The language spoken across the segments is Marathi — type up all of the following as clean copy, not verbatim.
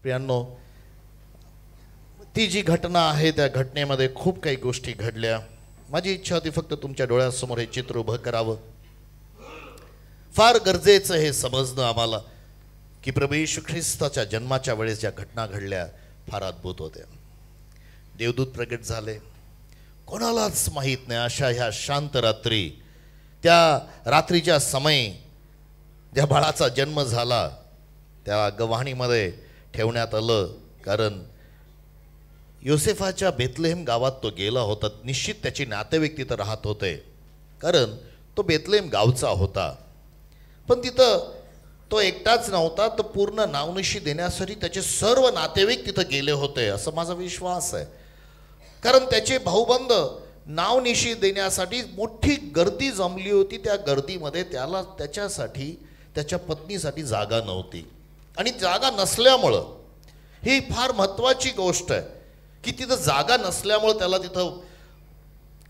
प्रियांनो, ती जी घटना आहे त्या घटनेमध्ये खूप काही गोष्टी घडल्या. माझी इच्छा होती फक्त तुमच्या डोळ्यासमोर हे चित्र उभं करावं. फार गरजेचं हे समजणं आम्हाला की प्रभू येशू ख्रिस्ताच्या जन्माच्या वेळेस ज्या घटना घडल्या फार अद्भुत होत्या. देवदूत प्रगट झाले, कोणालाच माहीत नाही. अशा ह्या शांत रात्री, त्या रात्रीच्या समय ज्या बाळाचा जन्म झाला त्या गव्हाणीमध्ये ठेवण्यात आलं. कारण योसेफाच्या बेथलेहेम गावात तो गेला होता. निश्चित त्याची नातेवाईक तिथं राहत होते, कारण तो बेथलेहेम गावचा होता. पण तिथं तो एकटाच नव्हता, तर पूर्ण नावनिशी देण्यासाठी त्याचे सर्व नातेवाईक तिथं गेले होते असं माझा विश्वास आहे. कारण त्याचे भाऊबंद नावनिशी देण्यासाठी मोठी गर्दी जमली होती. त्या गर्दीमध्ये त्याला त्याच्यासाठी त्याच्या पत्नीसाठी जागा नव्हती. आणि जागा नसल्यामुळं, ही फार महत्त्वाची गोष्ट आहे की तिथं जागा नसल्यामुळं त्याला तिथं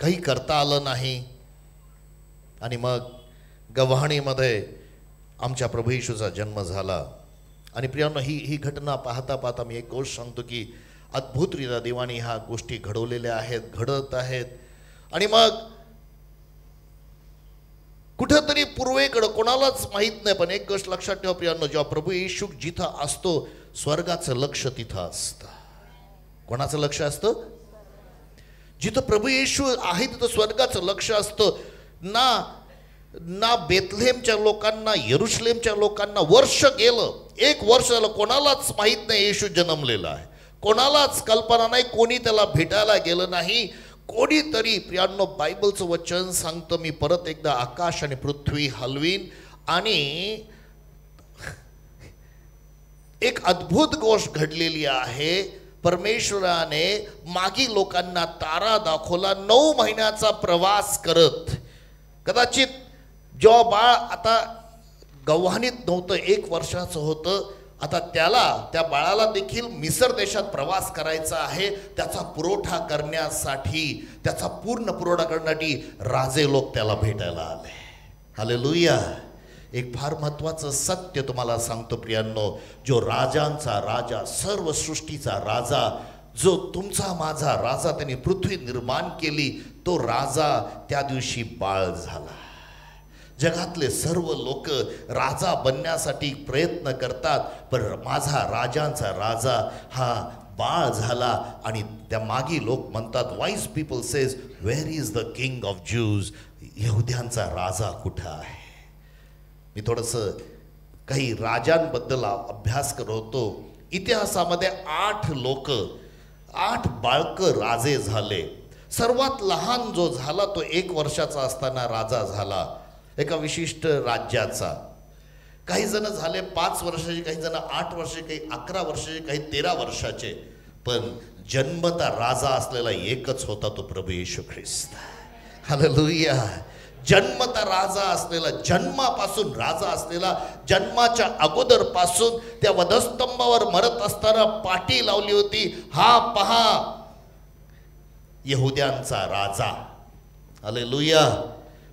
काही करता आलं नाही. आणि मग गव्हाणीमध्ये आमच्या प्रभू येशूचा जन्म झाला. आणि प्रियांनो, ही घटना पाहता पाहता मी एक गोष्ट सांगतो की अद्भुतरित्या देवाने ह्या गोष्टी घडवलेल्या आहेत, घडत आहेत. आणि मग कुठंतरी पूर्वेकडं कोणालाच माहीत नाही, पण एक गोष्ट लक्षात ठेवा प्रियांनो, जेव्हा प्रभू येशू जिथं असतो स्वर्गाचं लक्ष तिथं असतं. कोणाचं लक्ष असतं? जिथं प्रभू येशू आहे तिथं स्वर्गाचं लक्ष असतं. ना बेथलेहमच्या लोकांना, यरुशलेमच्या लोकांना वर्ष गेलं, 1 वर्ष झालं, कोणालाच माहीत नाही येशू जन्मलेला आहे. कोणालाच कल्पना नाही, कोणी त्याला भेटायला गेलं नाही. कोणीतरी, प्रियांनो, बायबलचं वचन सांगतं, मी परत एकदा आकाश आणि पृथ्वी हलवीन आणि एक अद्भुत गोष्ट घडलेली आहे. परमेश्वराने मागी लोकांना तारा दाखवला 9 महिन्याचा प्रवास करत. कदाचित जेव्हा बाळ आता गव्हाणीत नव्हतं, 1 वर्षाचं होतं, आता त्या बाळाला देखील मिसर देशात प्रवास करायचा आहे. त्याचा पुरवठा करण्यासाठी, त्याचा पूर्ण पुरवठा करण्यासाठी राजे लोक त्याला भेटायला आले. हालेलुया. एक फार महत्त्वाचं सत्य तुम्हाला सांगतो प्रियांनो, जो राजांचा राजा, सर्व सृष्टीचा राजा, जो तुमचा माझा राजा, त्यांनी पृथ्वी निर्माण केली, तो राजा त्या दिवशी बाळ झाला. जगातले सर्व लोक राजा बनण्यासाठी प्रयत्न करतात, पण माझा राजांचा राजा हा बाळ झाला. आणि त्या मागी लोक म्हणतात, wise people says, where is the king of ज्यूज? यहुद्यांचा राजा कुठं आहे? मी थोडंसं काही राजांबद्दल अभ्यास करत होतो. इतिहासामध्ये 8 बाळकं राजे झाले. सर्वात लहान जो झाला तो 1 वर्षाचा असताना राजा झाला एका विशिष्ट राज्याचा. काही जण झाले 5 वर्षाचे, काही जण 8 वर्षाचे, काही 11 वर्षाचे, काही 13 वर्षाचे. पण जन्मता राजा असलेला एकच होता, तो प्रभू येशू ख्रिस्त. हालेलुया. जन्मता राजा असलेला, जन्मापासून राजा असलेला, जन्माच्या अगोदर पासून त्या वधस्तंभावर मरत असताना पाटी लावली होती, हा पहा यहुद्यांचा राजा. हालेलुया.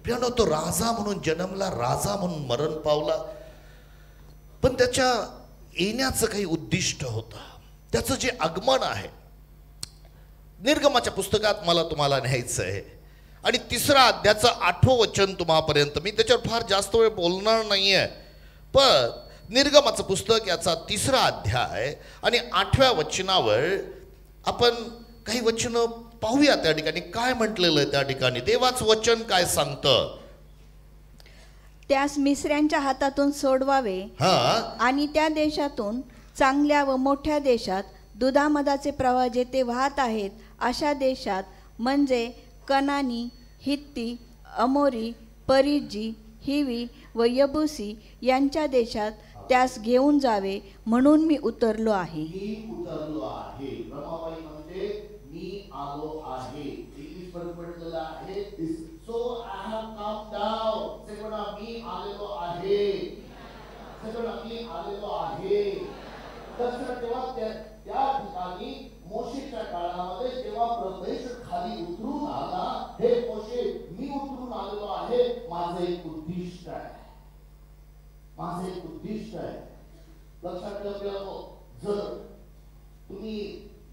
प्रियांनो, तो राजा म्हणून जन्मला, राजा म्हणून मरण पावला. पण त्याच्या येण्याचं काही उद्दिष्ट होतं. त्याचं जे आगमन आहे, निर्गमाच्या पुस्तकात मला तुम्हाला न्यायचं आहे. आणि 3रा अध्यायाचं 8वं वचन तुम्हापर्यंत, मी त्याच्यावर फार जास्त वेळ बोलणार नाही आहे, पण निर्गमाचं पुस्तक याचा 3रा अध्याय आणि 8व्या वचनावर आपण काही वचनं पाहूया. त्या ठिकाणी काय म्हटलेलं आहे, त्या ठिकाणी देवाचं वचन काय सांगतं? त्यास मिस्र्यांच्या हातातून सोडवावे आणि त्या देशातून, चांगल्या व मोठ्या देशात, दुधामधाचे प्रवाह जेथे वाहत आहेत अशा देशात, म्हणजे कनानी, हित्ती, अमोरी, परिज्जी, हिवी व यबुसी यांच्या देशात त्यास घेऊन जावे म्हणून मी उतरलो आहे. मी आलो आहे. इंग्लिश मध्ये म्हटलेलं आहे, so I have come down. सगळं मी आलेलो आहे, सगळं मी आलेलो आहे. तसं तेव्हा त्या ठिकाणी मोशेच्या काळामध्ये जेव्हा परमेश्वर खाली उतरून आला, हे मोशे, मी उतरून आलेलो आहे, माझं एक उद्दिष्ट आहे, माझं एक उद्दिष्ट आहे. लक्षात ठेवा, जर तुम्ही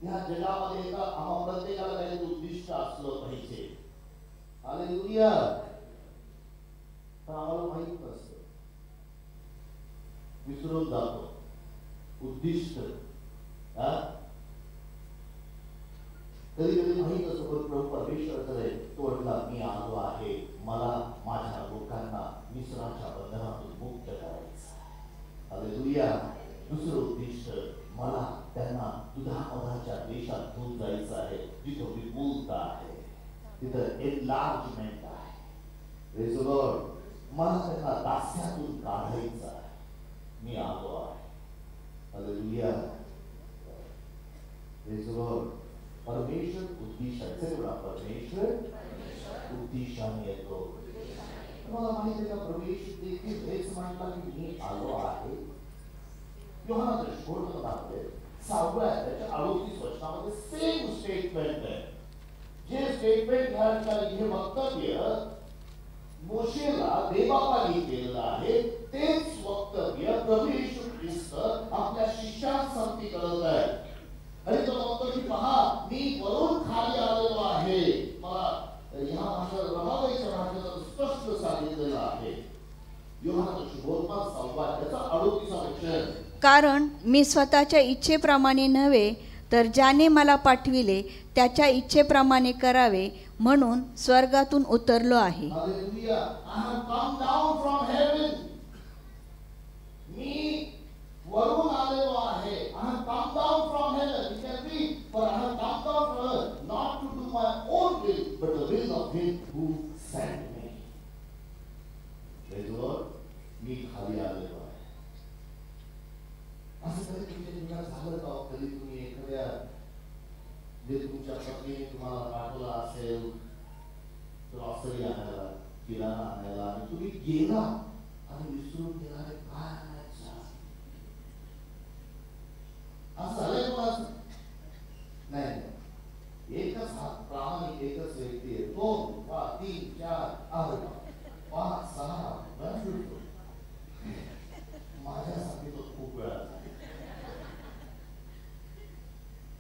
ह्या जगामध्ये आम्हा प्रत्येकाला काही उद्दिष्ट असलं पाहिजे. हालेलुया. आम्हाला माहित नसतं, विसरून जातो उद्दिष्ट. कधी कधी माहित असतं, पण प्रभू परमेश्वर तो म्हटला मी आलो आहे, मला माझ्या लोकांना मिस्राच्या बंधनातून मुक्त करायचं. हालेलुया. दुसरं उद्दिष्ट, मला त्यांना दुधामधाच्या देशात घेऊन जायचं आहे, जिथं विपुलता आहे, तिथं एनलार्जमेंट आहे. Praise the Lord. मला त्यांना दास्यातून काढायचं आहे, मी आलो आहे. हालेलुया. Praise the Lord. परमेश्वर उद्दिष्टाचे परमेश्वर उद्दिष्टाने येतो. तुम्हाला माहिती आहे का, परमेश्वर देखील हेच म्हणला की मी आलो आहे. योहानाच्या सुसमाचारामध्ये 6व्या अध्यायाच्या 38 वचनामध्ये सेम स्टेटमेंट आहे. जे स्टेटमेंट ह्या ठिकाणी हे वक्तव्य मोशेला देवापानी केलेलं आहे, तेच वक्तव्य प्रभू येशू ख्रिस्त आपल्या शिष्यांसाठी करत आहे. आणि तो म्हणतो की पहा, मी वरून खाली आलेलो आहे. मला ह्या भाषा रमाबाईच्या भाषेत स्पष्ट सांगितलेलं आहे. योहानाचा शुभवर्तमान 6व्या अध्यायाचा 38 वचन. कारण मी स्वतःच्या इच्छेप्रमाणे नव्हे, तर ज्याने मला पाठविले त्याच्या इच्छेप्रमाणे करावे म्हणून स्वर्गातून उतरलो आहे. Hallelujah. I have come down from heaven. मी वरून आलेलो आहे. I have come down from heaven. It can be, for I have come down from earth, not to do my own will, but the will of Him who sent me. Praise the Lord. मी खाली आलेलो आहे. असं कधी तुमच्या जीवनात झालं का? कधी तुम्ही एखाद्या जे तुमच्या पत्नीने तुम्हाला पाठवलं असेल ग्रॉसरी आणायला, किराणा आणायला, आणि तुम्ही गेला आणि विसरून गेला, काय आणायचं? असं झालंय कोणाचं? नाही. एकच हात प्रामाणिक एकच व्यक्ती आहे. 2, 3, 4, 8, 5, 6 माझ्यासाठी तो खूप वेळा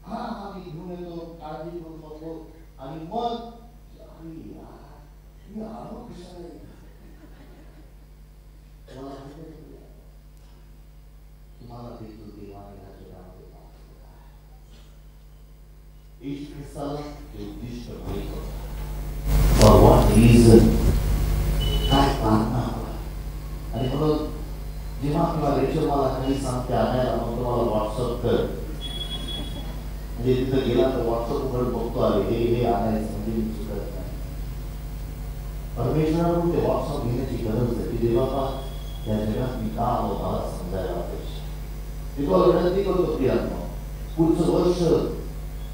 हा मी घेऊन येतो, काळजी करून बघतो, आणि मग मी आलो कशाला? तुम्हाला देखील देवाने ह्या जगामध्ये पाठवलं आहे. येशू ख्रिस्ताला ते उद्दिष्ट माहित होतं. फॉर व्हॉट रिझन, काय कारण आहे. आणि म्हणून जेव्हा किंवा रेचल मला काही सांगते आणायला, मग तुम्हाला व्हॉट्सअप कर, म्हणजे तिथं गेला तर व्हॉट्सअप वर बघतो, आले हे आणायचं, म्हणजे मी चुकत नाही. परमेश्वराकडून ते व्हॉट्सअप घेण्याची गरज आहे की देवा या जगात मी का आलो मला समजायला पाहिजे. मी तुम्हाला विनंती करतो प्रियांनो, पुढचं वर्ष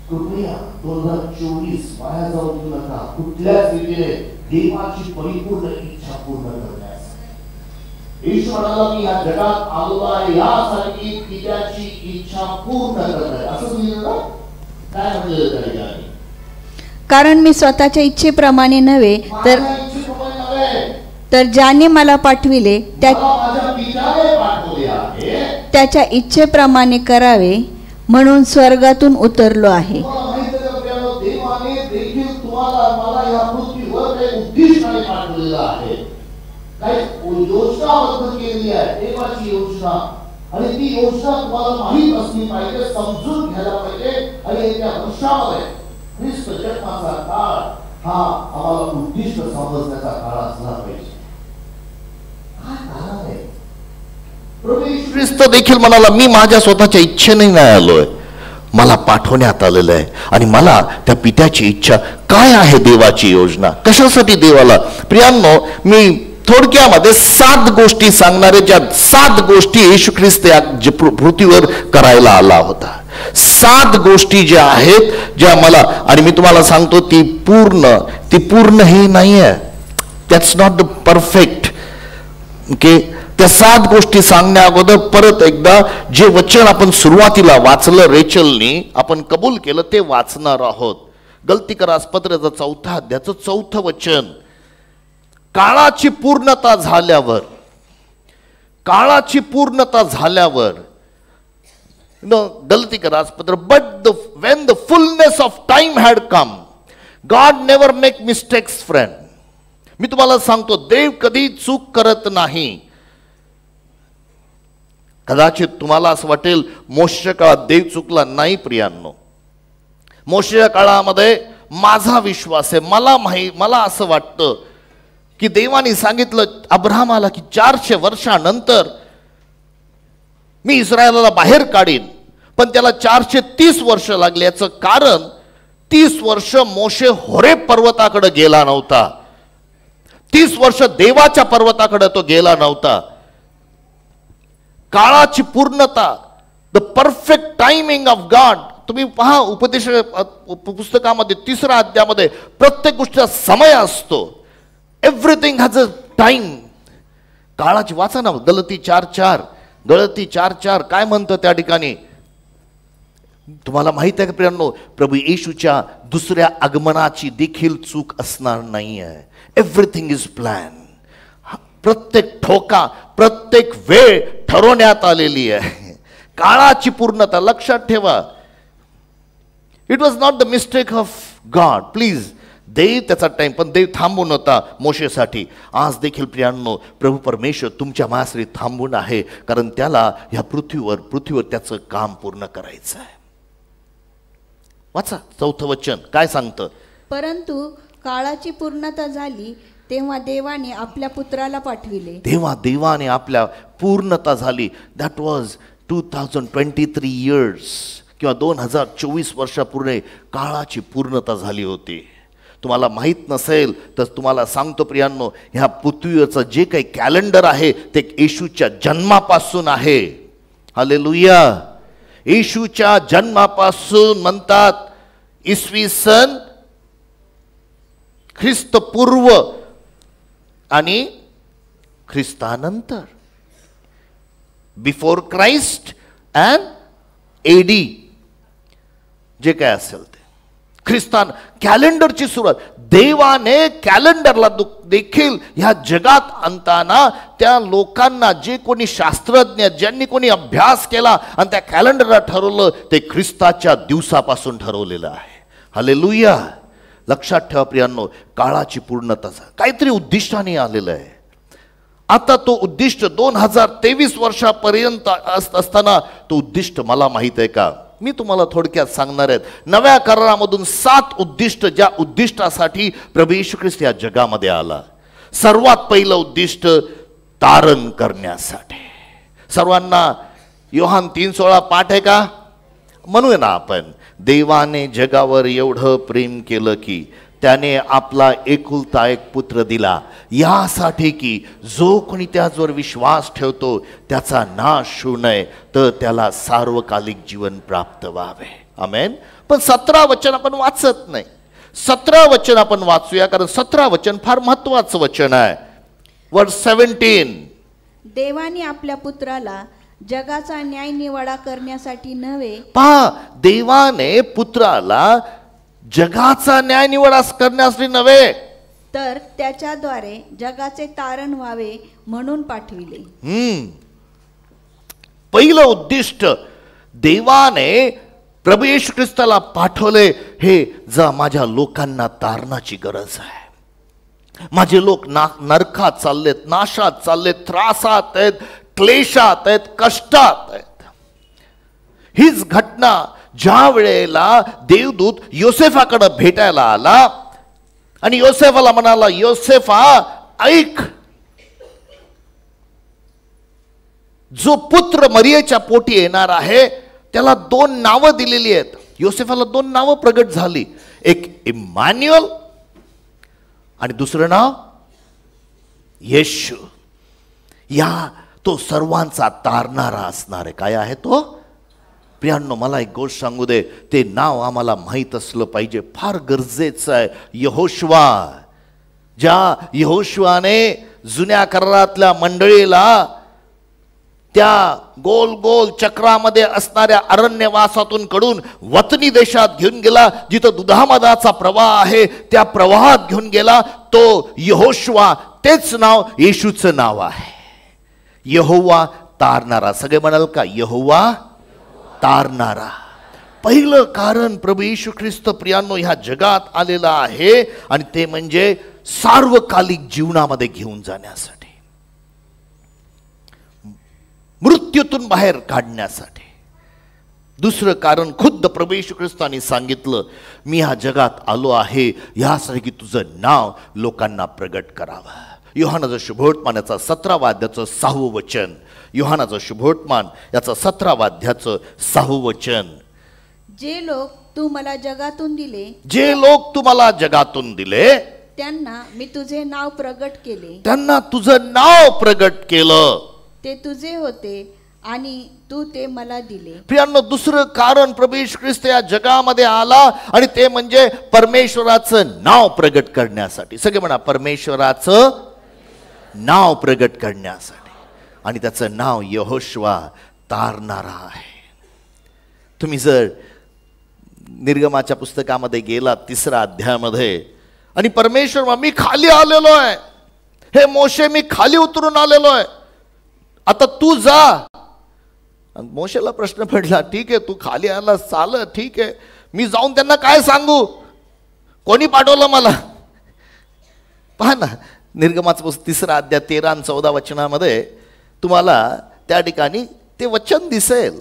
कृपया 2024 वाया जाऊ देऊ नका. कुठल्याच रीतीने देवाची परिपूर्ण इच्छा पूर्ण करण्यासाठी. येशू म्हणाला मी या जगात आलो आहे यासाठी की त्याची इच्छा पूर्ण करण्यासाठी. असं लिहिलं काय म्हटलेलं त्या ठिकाणी? कारण मी स्वतःच्या इच्छेप्रमाणे नव्हे, तर ज्याने मला पाठविले त्याच्या इच्छेप्रमाणे करावे म्हणून स्वर्गातून उतरलो आहे. देवाने देखील तुम्हाला मला या पृथ्वीवर काही उद्दिष्टाने पाठवलेलं आहे, काही योजनाबद्ध केलेली आहे, देवाची योजना. आणि ती योजना तुम्हाला माहित असली पाहिजे, समजून घ्यायला पाहिजे. आणि येत्या वर्षामध्ये ख्रिस्त जन्माचा काळ हा आम्हाला उद्दिष्ट समजण्याचा काळ असला पाहिजे. प्रभू येशू ख्रिस्त देखील म्हणाला मी माझ्या स्वतःच्या इच्छेने नाही आलोय, मला पाठवण्यात आलेलं आहे. आणि मला त्या पित्याची इच्छा काय आहे, देवाची योजना कशासाठी देवाला. प्रियांनो, मी थोडक्यामध्ये 7 गोष्टी सांगणारे, ज्या 7 गोष्टी येशू ख्रिस्त या पृथ्वीवर करायला आला होता. 7 गोष्टी ज्या आहेत, ज्या मला, आणि मी तुम्हाला सांगतो ती पूर्ण ही नाही आहे. That's not the perfect. Okay, त्या 7 गोष्टी सांगण्या अगोदर परत एकदा जे वचन आपण सुरुवातीला वाचलं रेचलनी, आपण कबूल केलं ते वाचणार आहोत. गलतीकरास पत्राचा 4 अध्यायाचं 4 वचन. काळाची पूर्णता झाल्यावर गलती करा पत्र, but when the fullness of time had come, God never make mistakes friend. मी तुम्हाला सांगतो, देव कधी चूक करत नाही. कदाचित तुम्हाला असं वाटेल मोशेच्या काळात देव चुकला नाही. प्रियांनो, मोशेच्या काळामध्ये माझा विश्वास आहे, मला असं वाटतं की देवाने सांगितलं अब्राहमाला की 400 वर्षानंतर मी इस्रायलाला बाहेर काढीन, पण त्याला 430 वर्ष लागली. याचं कारण 30 वर्ष मोशे होरेब पर्वताकडे गेला नव्हता, 30 वर्ष देवाच्या पर्वताकडे तो गेला नव्हता. काळाची पूर्णता, the perfect timing of God. तुम्ही पहा उपदेश पुस्तकामध्ये 3ऱ्या अध्यायामध्ये प्रत्येक गोष्टीचा समय असतो. Everything has a time. काळाची वाचा ना, गलती 4:4 काय म्हणतं त्या ठिकाणी. तुम्हाला माहित आहे का प्रियांनो, प्रभू येशूच्या दुसऱ्या आगमनाची देखील चूक असणार नाही आहे. Everything is plan. प्रत्येक ठोका, प्रत्येक वेळ ठरवण्यात आलेली आहे. काळाची पूर्णता लक्षात ठेवा. It was not the mistake of God. Please, देव त्याचा टाइम, पण देव थांबून होता मोशेसाठी. आज देखील प्रियांनो, प्रभू परमेश्वर तुमच्या माझ्यासाठी थांबून आहे, कारण त्याला ह्या पृथ्वीवर त्याचं काम पूर्ण करायचं आहे. वाचा 4थं वचन काय सांगतं. परंतु काळाची पूर्णता झाली तेव्हा देवाने आपल्या पुत्राला पाठविले. तेव्हा देवाने आपल्या पूर्णता झाली. दॅट वॉज 2023 इयर्स किंवा 2024 वर्षापूर्वी काळाची पूर्णता झाली होती. तुम्हाला माहीत नसेल तर तुम्हाला सांगतो प्रियांनो, ह्या पृथ्वीवरचं जे काही कॅलेंडर आहे ते येशूच्या जन्मापासून आहे. हालेलुया. येशूच्या जन्मापासून म्हणतात इसवी सन ख्रिस्तपूर्व आणि ख्रिस्तानंतर, बिफोर क्राइस्ट अँड एडी, जे काय असेल ते ख्रिस्तान कॅलेंडरची सुरुवात. देवाने कॅलेंडरला देखील ह्या जगात आणताना त्या लोकांना, जे कोणी शास्त्रज्ञ, ज्यांनी कोणी अभ्यास केला आणि त्या कॅलेंडरला ठरवलं, ते ख्रिस्ताच्या दिवसापासून ठरवलेलं आहे. हालेलुया. लक्षात ठेवा प्रियांनो, काळाची पूर्णता काहीतरी उद्दिष्टाने आलेलं आहे. आता तो उद्दिष्ट 2023 वर्षापर्यंत असताना तो उद्दिष्ट मला माहित आहे का, मी तुम्हाला थोडक्यात सांगणार आहेत. नव्या करारामधून 7 उद्दिष्ट, ज्या उद्दिष्टासाठी प्रभू येशू ख्रिस्त या जगामध्ये आला. सर्वात पहिलं उद्दिष्ट तारण करण्यासाठी. सर्वांना योहान 3:16 पाठ आहे का? म्हणूया ना आपण. देवाने जगावर एवढं प्रेम केलं की त्याने आपला एकुलता एक पुत्र दिला, यासाठी की जो कोणी त्याच्यावर विश्वास ठेवतो त्याचा नाश होऊ नये, तर त्याला सार्वकालिक जीवन प्राप्त व्हावे. आमेन. पण 17 वचन आपण वाचत नाही. 17 वचन आपण वाचूया, कारण 17 वचन फार महत्वाचं वचन आहे. वर्स 17. देवाने आपल्या पुत्राला जगाचा न्याय निवाडा करण्यासाठी नव्हे. पहा, देवाने पुत्राला जगाचा न्याय निवाडा करण्यासाठी नव्हे, तर त्याच्याद्वारे जगाचे तारण व्हावे म्हणून पाठविले. पहिलं उद्दिष्ट देवाने प्रभू येशू ख्रिस्ताला पाठवले, हे जा माझ्या लोकांना तारणाची गरज आहे. माझे लोक नरकात चाललेत, नाशात चाललेत, त्रासात आहेत, क्लेशात आहेत, कष्टात आहेत. हीच घटना ज्या वेळेला देवदूत योसेफाकडे भेटायला आला आणि योसेफाला म्हणाला, योसेफा ऐक, जो पुत्र मरियेच्या पोटी येणार आहे त्याला 2 नावं दिलेली आहेत. योसेफाला 2 नावं प्रगट झाली. एक इम्मॅन्युअल आणि दुसरं नाव येशू. या तो सर्वांचा तारणारा असणार आहे. काय आहे तो? प्रियांनो, मला एक गोष्ट सांगू दे, ते नाव आम्हाला माहीत असलं पाहिजे, फार गरजेचं आहे. यहोशुआ. ज्या यहोशुआने जुन्या करारातल्या मंडळीला त्या गोल गोल चक्रामध्ये असणाऱ्या अरण्यवासातून कडून वतनी देशात घेऊन गेला, जिथं दुधामधाचा प्रवाह आहे, त्या प्रवाहात घेऊन गेला. तो यहोशुआ, तेच नाव येशूचं नाव आहे. यहोवा तारणारा. सगळे म्हणाल का? यहोवा तारणारा. पहिलं कारण प्रभू येशू ख्रिस्त प्रियांनो ह्या जगात आलेला आहे आणि ते म्हणजे सार्वकालिक जीवनामध्ये घेऊन जाण्यासाठी, मृत्यूतून बाहेर काढण्यासाठी. दुसरं कारण खुद्द प्रभू येशू ख्रिस्ताने सांगितलं, मी ह्या जगात आलो आहे यासाठी की तुझं नाव लोकांना प्रगट करावं. योहानाचं शुभवर्तमान याचा 17 अध्यायाचं 6 वचन. योहानाचं शुभवर्तमान याचा 17 अध्यायाचं 6 वचन. जे लोक तू मला जगातून दिले, जे लोक तुम्हाला जगातून दिले, त्यांना मी तुझे नाव प्रगट केले. त्यांना तुझं नाव प्रगट केलं. ते तुझे होते आणि तू ते मला दिले. प्रियांनो, दुसरं कारण प्रभू येशू ख्रिस्त या जगामध्ये आला आणि ते म्हणजे परमेश्वराचं नाव प्रगट करण्यासाठी. सगळे म्हणा, परमेश्वराचं नाव प्रगट करण्यासाठी. आणि त्याचं नाव यहोशुआ तारणारा आहे. तुम्ही जर निर्गमाच्या पुस्तकामध्ये गेला 3 अध्यायामध्ये, आणि परमेश्वर मी खाली आलेलो आहे, हे मोशे मी खाली उतरून आलेलो आहे, आता तू जा. मोशेला प्रश्न पडला, ठीक आहे तू खाली आला, चाल, ठीक आहे, मी जाऊन त्यांना काय सांगू, कोणी पाठवलं मला. पहा ना, निर्गमाचं पुस्तक 3 अध्याय 13 आणि 14 वचनामध्ये तुम्हाला त्या ठिकाणी ते वचन दिसेल.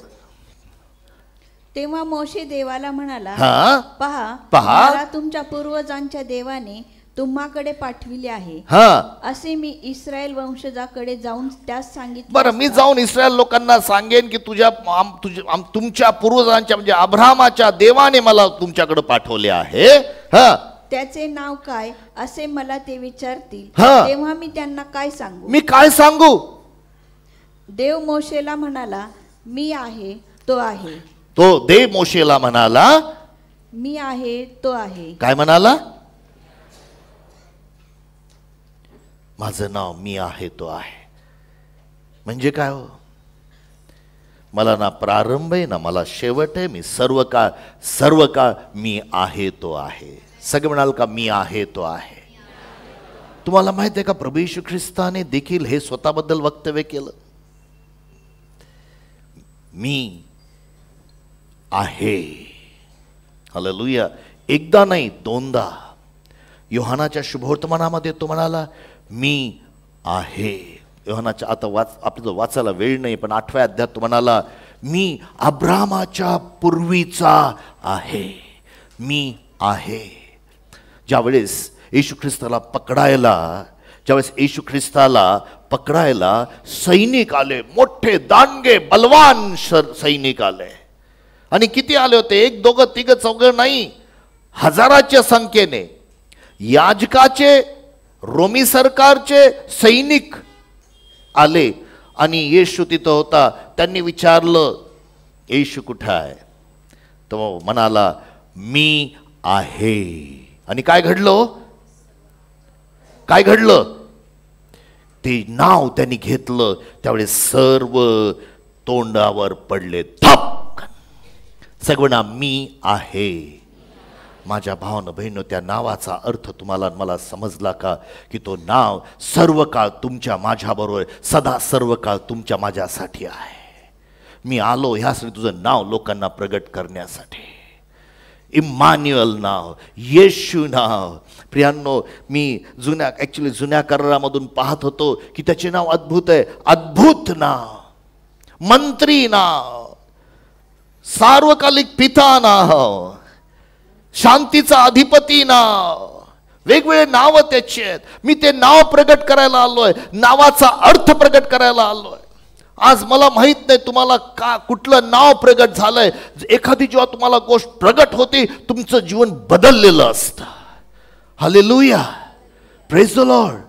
तेव्हा मोशे देवाला म्हणाला, पहा मला तुमच्या पूर्वजांच्या देवाने तुम्हाकडे पाठविले आहे, असे मी इस्रायल वंशजाकडे जाऊन त्यास सांगितले. बरं, मी जाऊन इस्रायल लोकांना सांगेन की तुमच्या पूर्वजांच्या म्हणजे अब्राहमाच्या देवाने मला तुमच्याकडे पाठवले आहे. त्याचे नाव काय असे मला ते विचारतील, तेव्हा मी त्यांना काय सांगू. मी काय सांगू. देव मोशेला म्हणाला, मी आहे तो आहे. तो देव मोशेला म्हणाला, मी आहे तो आहे. काय म्हणाला. माझं नाव मी आहे तो आहे म्हणजे काय हो. मला ना प्रारंभ आहे ना मला शेवट आहे. मी सर्व काळ मी आहे तो आहे. सगळे म्हणाल का मी आहे तो आहे. तुम्हाला माहित आहे का, प्रभू येशू ख्रिस्ताने देखील हे स्वतःबद्दल वक्तव्य केलं, मी आहे. हालेलुया. एकदा नाही, 2दा. योहानाच्या शुभवर्तमानामध्ये तो म्हणाला, मी आहे. योहानाच्या आता आपल्याला वाचायला वेळ नाही, पण 8व्या अध्यायात तो म्हणाला, मी अब्राहमाच्या पूर्वीचा आहे. मी आहे. ज्यावेळेस येशू ख्रिस्ताला पकडायला सैनिक आले, मोठे दांडगे बलवान सैनिक आले. आणि किती आले होते, 1, 2, 3, 4 नाही, हजाराच्या संख्येने. याजकाचे, रोमी सरकारचे सैनिक आले आणि येशू तिथं होता. त्यांनी विचारलं, येशू कुठं आहे. तो म्हणाला, मी आहे. आणि काय घडलं, ते नाव त्यांनी घेतलं. त्यावेळेस सर्व तोंडावर पडले, थप. सगळ्यांना मी आहे. माझ्या भावानं बहिणीनं, त्या नावाचा अर्थ तुम्हाला मला समजला का, की तो नाव सर्व काळ तुमच्या माझ्याबरोबर, सदा सर्व काळ तुमच्या माझ्यासाठी आहे. मी आलो ह्यासाठी तुझं नाव लोकांना प्रगट करण्यासाठी. इम्मान्युअल नाव, येशू नाव. प्रियांनो, मी जुन्या करारामधून पाहत होतो की त्याचे नाव अद्भुत आहे. अद्भुत नाव, मंत्री नाव, सार्वकालिक पिता नाव, शांतीचा अधिपती नाव, वेगवेगळे नाव त्याचे आहेत. मी ते नाव प्रगट करायला आलोय, नावाचा अर्थ प्रगट करायला आलोय. आज मला माहित नाही तुम्हाला का कुठलं नाव प्रगट झालंय. एखादी जेव्हा तुम्हाला गोष्ट प्रगट होती, तुमचं जीवन बदललेलं असतं. Hallelujah, praise the Lord.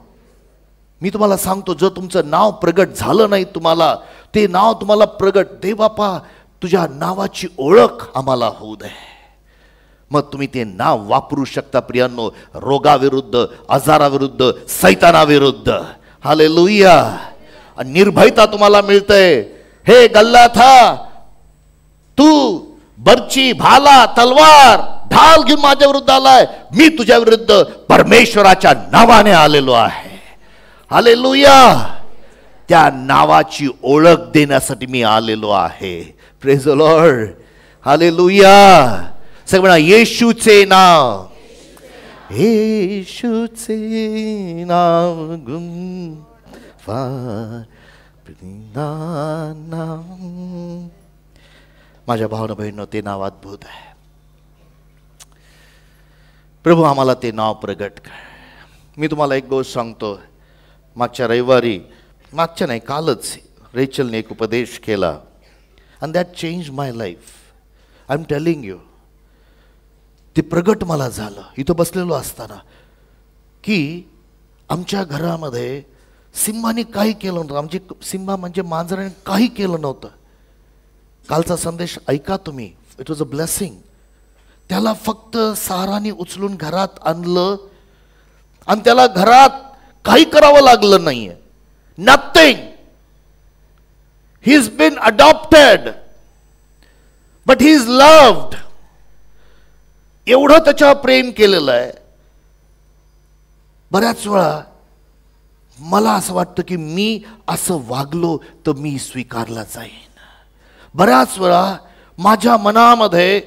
मी तुम्हाला सांगतो, जर तुमचं नाव प्रगट झालं नाही, तुम्हाला ते नाव तुम्हाला प्रगट, दे बापा तुझ्या नावाची ओळख आम्हाला होऊ दे. मग तुम्ही ते नाव वापरू शकता प्रियांनो, रोगाविरुद्ध, आजाराविरुद्ध, सैतानाविरुद्ध. हालेलुया. निर्भयता तुम्हाला मिळते. हे गल्लाथा, तू बर्ची, भाला, तलवार, ढाल घेऊन माझ्या विरुद्ध आलाय, मी तुझ्या विरुद्ध परमेश्वराच्या नावाने आलेलो आहे. हालेलुया. त्या नावाची ओळख देण्यासाठी मी आलेलो आहे. Praise the Lord, hallelujah. सगळ्यांना येशूचे नाव, येशूचे नाव गुण फार नाम. माझ्या भावना बहिणींनो, ते नाव अद्भुत आहे. प्रभू आम्हाला ते नाव प्रगट कर. मी तुम्हाला एक गोष्ट सांगतो. मागच्या रविवारी, मागच्या नाही कालच रेचलने एक उपदेश केला, and that changed my life. I'm telling you, ते प्रगट मला झालं इथं बसलेलो असताना, की आमच्या घरामध्ये सिंहाने काही केलं नव्हतं. आमची सिंहा म्हणजे मांजराने काही केलं नव्हतं. कालचा संदेश ऐका तुम्ही, इट वॉज अ ब्लेसिंग. त्याला फक्त साराने उचलून घरात आणलं आणि त्याला घरात काही करावं लागलं नाहीये. Nothing. He is been adopted, but he is loved. एवढं त्याच्यावर प्रेम केलेलं आहे. बऱ्याच वेळा मला असं वाटतं की मी असं वागलो तर मी स्वीकारला जाईन. बऱ्याच वेळा माझ्या मनामध्ये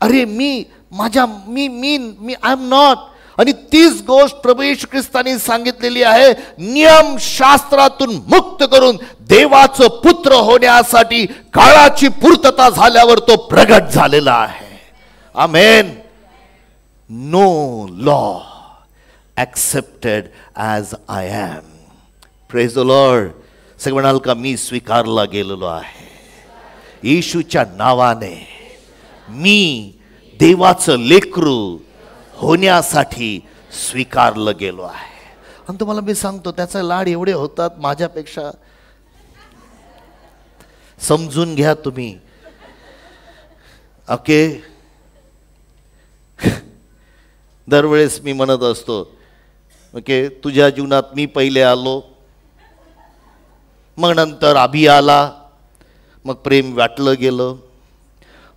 अरे मी आय एम नॉट. आणि तीच गोष्ट प्रभू येशू ख्रिस्तांनी सांगितलेली आहे, नियम शास्त्रातून मुक्त करून देवाचं पुत्र होण्यासाठी काळाची पूर्तता झाल्यावर तो प्रगट झालेला आहे. आमेन. No law accepted as I am. Praise the Lord. सगळे म्हणाल का मी स्वीकारला गेलेलो आहे. येशूच्या नावाने मी देवाचं लेकरू होण्यासाठी स्वीकारलं गेलो आहे. आणि तुम्हाला मी सांगतो त्याचा लाड एवढे होतात माझ्यापेक्षा. समजून घ्या तुम्ही. ओके. दरवेळेस मी म्हणत असतो, ओके, तुझ्या जीवनात मी पहिले आलो, मग नंतर अभि आला, मग प्रेम वाटलं गेलं,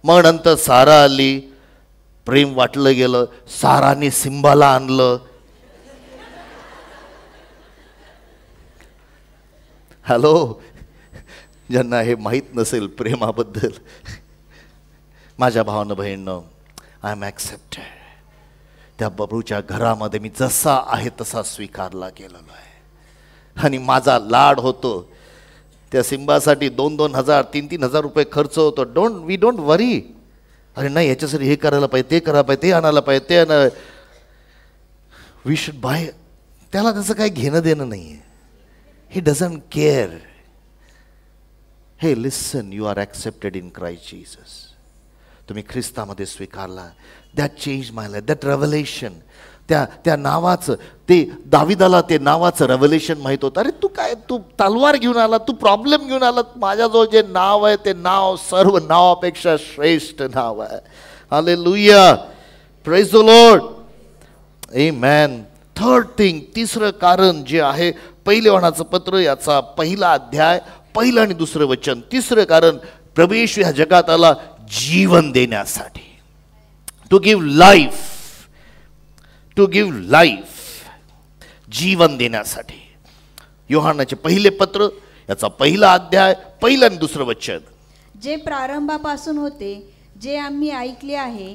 मग नंतर सारा आली, प्रेम वाटलं गेलं, साराने सिंबाला आणलं. हॅलो, ज्यांना हे माहीत नसेल प्रेमाबद्दल, माझ्या भावानं बहिणींनो, आय एम ॲक्सेप्टेड. त्या प्रभूच्या घरामध्ये मी जसा आहे तसा स्वीकारला गेलेलो आहे. आणि माझा लाड होतो. त्या सिंबासाठी 2,000 3,000 रुपये खर्च होतो. वी डोंट वरी. अरे नाही, याच्यासाठी हे करायला पाहिजे, ते करायला पाहिजे, ते आणायला पाहिजे, ते आणायला. We should buy. त्याला त्याचं काही घेणं देणं नाही आहे. He doesn't care. Hey listen, you are accepted in Christ Jesus. तुम्ही ख्रिस्तामध्ये स्वीकारला. That change my life. That revelation, त्या नावाचं, ते दाविदाला ते नावाचं रेव्हलेशन माहीत होतं. अरे तू तलवार घेऊन आला, तू प्रॉब्लेम घेऊन आला. माझ्याजवळ जे नाव आहे ते नाव सर्व नावापेक्षा श्रेष्ठ नाव आहे. Hallelujah. Praise the Lord. Amen. Third thing, तिसरं कारण जे आहे, पहिले योहानाचं पत्र याचा 1 अध्याय 1 आणि 2 वचन. तिसरं कारण, प्रभू येशू ह्या जगात आला जीवन देण्यासाठी. To give life. To give life. जीवन देण्यासाठी. योहानाचे पहिले पत्र याचा 1 अध्याय 1 आणि 2 वचन. जे प्रारंभापासून होते, जे आम्ही ऐकले आहे,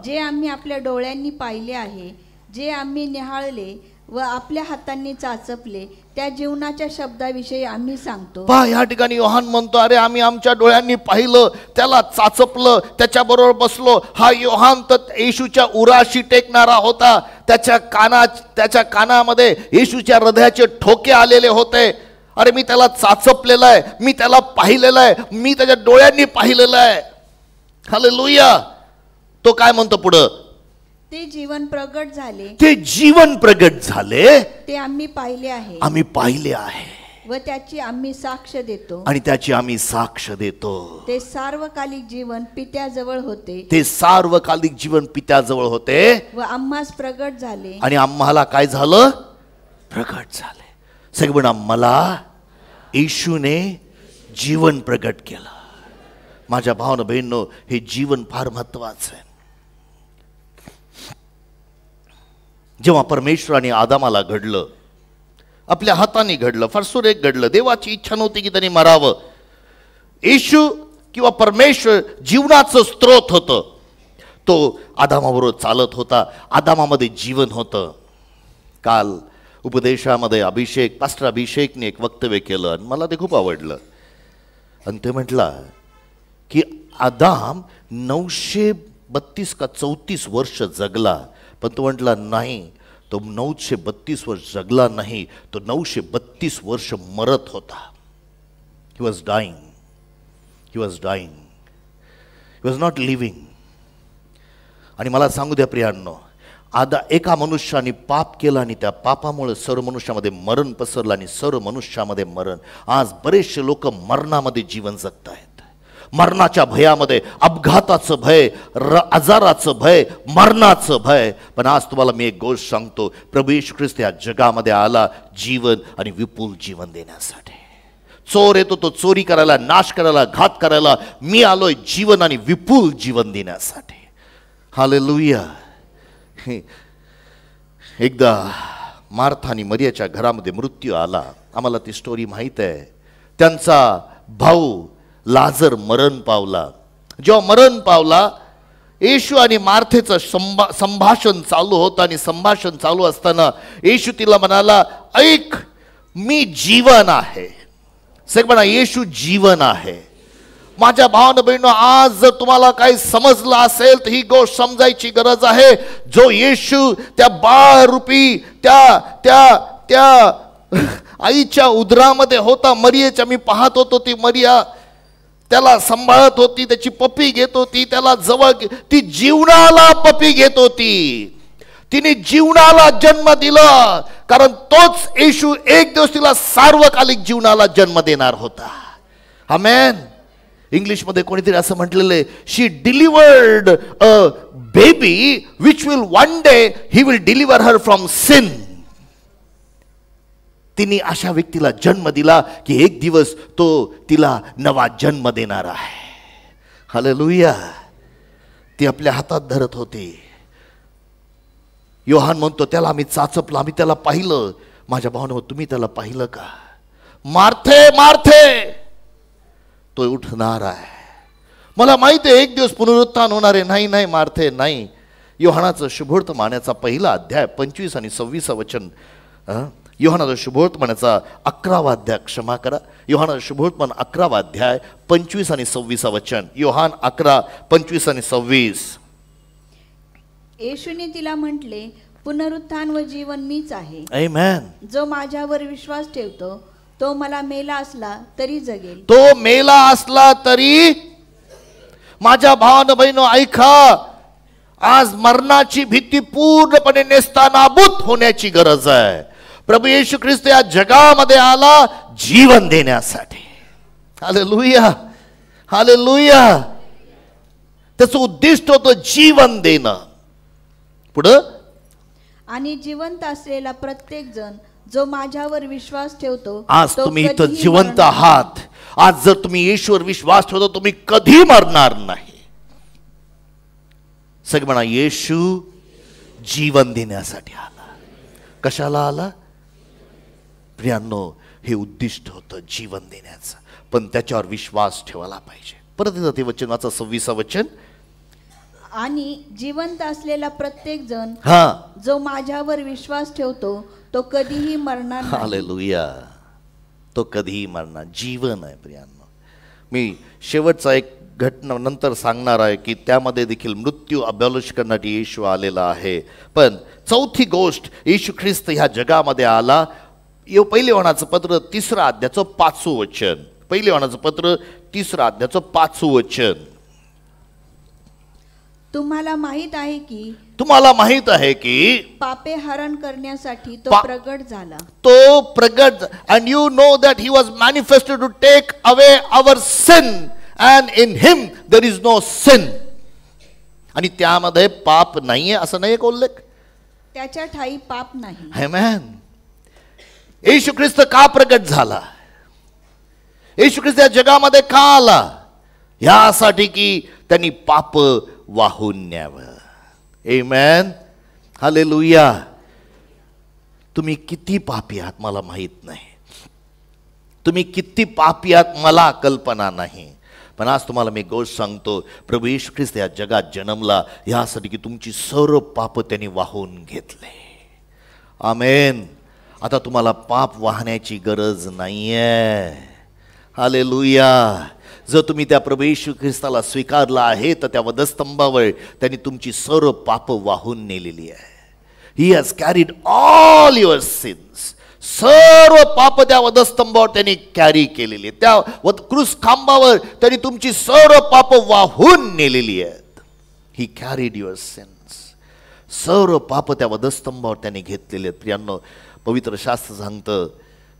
जे आम्ही आपल्या डोळ्यांनी पाहिले आहे, जे आम्ही निहाळले व आपल्या हातांनी चाचपले, त्या जीवनाच्या शब्दाविषयी आम्ही सांगतो. पहा, या ठिकाणी योहान म्हणतो, अरे आम्ही आमच्या डोळ्यांनी पाहिलं, त्याला चाचपलं, त्याच्याबरोबर बसलो. हा योहान तर येशूच्या उराशी टेकणारा होता. त्याच्या कानामध्ये येशूच्या हृदयाचे ठोके आलेले होते. अरे मी त्याला चाचपलेलं आहे, मी त्याला पाहिलेलं आहे, मी त्याच्या डोळ्यांनी पाहिलेलं आहे. हालेलुया. तो काय म्हणतो पुढं? ते जीवन प्रगट झाले. ते जीवन प्रगट झाले. ते आम्ही पाहिले आहे. आम्ही पाहिले आहे. व त्याची आम्ही साक्ष देतो. आणि त्याची आम्ही साक्ष देतो. ते सार्वकालिक जीवन पित्याजवळ होते. ते सार्वकालिक जीवन पित्याजवळ होते. व आम्हास प्रगट झाले. आणि आम्हाला काय झालं? प्रगट झाले. सगळं मला येशूने जीवन प्रगट केलं. माझ्या भावानं बहिणींनो, हे जीवन फार महत्वाचं आहे. जेव्हा परमेश्वराने आदामाला घडलं, आपल्या हाताने घडलं, फरसुरेक घडलं. देवाची इच्छा नव्हती की त्यांनी मरावं. येशू किंवा परमेश्वर जीवनाचं स्रोत होतं, तो आदामाबरोबर चालत होता, आदामामध्ये जीवन होतं. काल उपदेशामध्ये पास्टर अभिषेकने एक वक्तव्य केलं आणि मला ते खूप आवडलं. आणि ते म्हटलं की आदाम 932 का 34 वर्ष जगला, पण तो म्हटला नाही, तो 932 वर्ष जगला नाही, तो 932 वर्ष मरत होता. He was dying, he was dying, he was not living. आणि मला सांगू द्या प्रियांनो, एका मनुष्याने पाप केलं आणि त्या पापामुळे सर्व मनुष्यामध्ये मरण पसरलं आणि सर्व मनुष्यामध्ये मरण. आज बरेचसे लोक मरणामध्ये जीवन जगत आहेत, मरणाच्या भयामध्ये, अपघाताचं भय, आजाराचं भय, मरणाचं भय. पण आज तुम्हाला मी एक गोष्ट सांगतो, प्रभू येशू ख्रिस्त या जगामध्ये आला जीवन आणि विपुल जीवन देण्यासाठी. चोर येतो तो चोरी करायला, नाश करायला, घात करायला. मी आलोय जीवन आणि विपुल जीवन देण्यासाठी. हालेलुया. एकदा मार्था आणि मरियाच्या घरामध्ये मृत्यू आला. आम्हाला ती स्टोरी माहीत आहे. त्यांचा भाऊ लाजर मरण पावला. जेव्हा मरण पावला, येशू आणि मार्थेचं संभाषण चालू होतं आणि संभाषण चालू असताना येशू तिला म्हणाला, ऐक, मी जीवन आहे. सगळं म्हणा, येशू जीवन आहे. माझ्या भावानं बहिणीनो, आज जर तुम्हाला काही समजलं असेल तर ही गोष्ट समजायची गरज आहे. जो येशू त्या बाळरूपी त्या आईच्या उदरामध्ये होता, मरियेच्या, मी पाहत होतो, ती मरिया त्याला सांभाळत होती, त्याची पप्पी घेत होती, त्याला जवळ, ती जीवनाला पप्पी घेत होती. तिने जीवनाला जन्म दिला, कारण तोच येशू एक दिवस तिला सार्वकालिक जीवनाला जन्म देणार होता. आमेन. इंग्लिशमध्ये कोणीतरी असं म्हटलेलं आहे, she delivered a baby which will one day he will deliver her from sin. तिने अशा व्यक्तीला जन्म दिला की एक दिवस तो तिला नवा जन्म देणार आहे. हालेलुया. ती आपल्या हातात धरत होती. योहान म्हणतो, त्याला आम्ही चाचपलं, आम्ही त्याला पाहिलं. माझ्या भावानं, तुम्ही त्याला पाहिलं का? मार्थे, मार्थे, तो उठणार आहे. मला माहिती आहे एक दिवस पुनरुत्थान होणार आहे. नाही नाही मार्थे, नाही. योहानाचं शुभवर्तमानाचा पहिला अध्याय 25 आणि 26 वचन. योहानाचा शुभवर्तमानाचा 11वा अध्याय, क्षमा करा, योहानाचा शुभवर्तमान 11वा अध्याय 25 आणि 26 वचन. योहान 11, 25 आणि 26. येशूने तिला म्हटले, पुनरुत्थान व जीवन मीच आहे. आमेन. जो माझ्यावर विश्वास ठेवतो तो मला मेला असला तरी जगेल. तो मेला असला तरी. माझ्या भावानं बहिणो, ऐका, आज मरणाची भीती पूर्णपणे नेस्तानाबूत होण्याची गरज आहे. प्रभू येशू ख्रिस्त या जगामध्ये आला जीवन देण्यासाठी. Hallelujah, hallelujah. त्याचं उद्दिष्ट होतं जीवन देणं. पुढं, आणि जिवंत असलेला प्रत्येक जण जो माझ्यावर विश्वास ठेवतो. आज तुम्ही इथं जिवंत आहात. आज जर तुम्ही येशूवर विश्वास ठेवतो, तुम्ही कधी मरणार नाही. सगळं म्हणा, येशू जीवन देण्यासाठी आला. कशाला आला? प्रियांनो, हे उद्दिष्ट होतं जीवन देण्याचं, पण त्याच्यावर विश्वास ठेवायला पाहिजे. परत एकदा ते वचन वाचा, 26 वचन. आणि जिवंत असलेला प्रत्येक जण हा जो माझ्यावर विश्वास ठेवतो तो कधीही मरणार नाही. हालेलुया. तो कधीही मरणार. जीवन आहे प्रियांनो. मी शेवटचा एक घटना नंतर सांगणार आहे की त्यामध्ये देखील मृत्यू अबॉलिश करण्यासाठी येशू आलेला आहे. पण चौथी गोष्ट, येशू ख्रिस्त ह्या जगामध्ये आला. पहिले योहानाचं पत्र 3 अध्यायाचं 5 वचन. पहिले योहानाचं पत्र 3 अध्यायाचं 5 वचन. तुम्हाला माहित आहे की पापे हरण करण्यासाठी तो प्रगट झाला. तो प्रगट, and you know that he was manifested to take away our sin and in him there is no sin. आणि त्यामध्ये पाप नाहीये असं नाही एक उल्लेख. त्याच्या ठाई पाप नाही. आमेन. येशू ख्रिस्त का प्रगट झाला? येशू ख्रिस्त या जगामध्ये का आला? यासाठी की त्यांनी पाप वाहून न्यावं. आमेन. हालेलुया. तुम्ही किती पापी आहात मला माहित नाही. तुम्ही किती पापी आहात मला कल्पना नाही. पण आज तुम्हाला मी गोष्ट सांगतो, प्रभू येशू ख्रिस्त या जगात जन्मला यासाठी की तुमची सर्व पाप त्यांनी वाहून घेतले. आमेन. आता तुम्हाला पाप वाहण्याची गरज नाहीये. हालेलुया. जर तुम्ही त्या प्रभू येशू ख्रिस्ताला स्वीकारला आहे तर त्या वधस्तंभावर त्यांनी तुमची सर्व पाप वाहून नेलेली आहे. He has carried all your since. सर्व पाप त्या वधस्तंभावर त्यांनी कॅरी केलेली, त्या क्रूस खांबावर त्यांनी तुमची सर्व पाप वाहून नेलेली आहेत. ही कॅरीड युअर सिन्स. सर्व पाप त्या वधस्तंभावर त्यांनी घेतलेले आहेत. प्रियांनो, पवित्र शास्त्र सांगतं,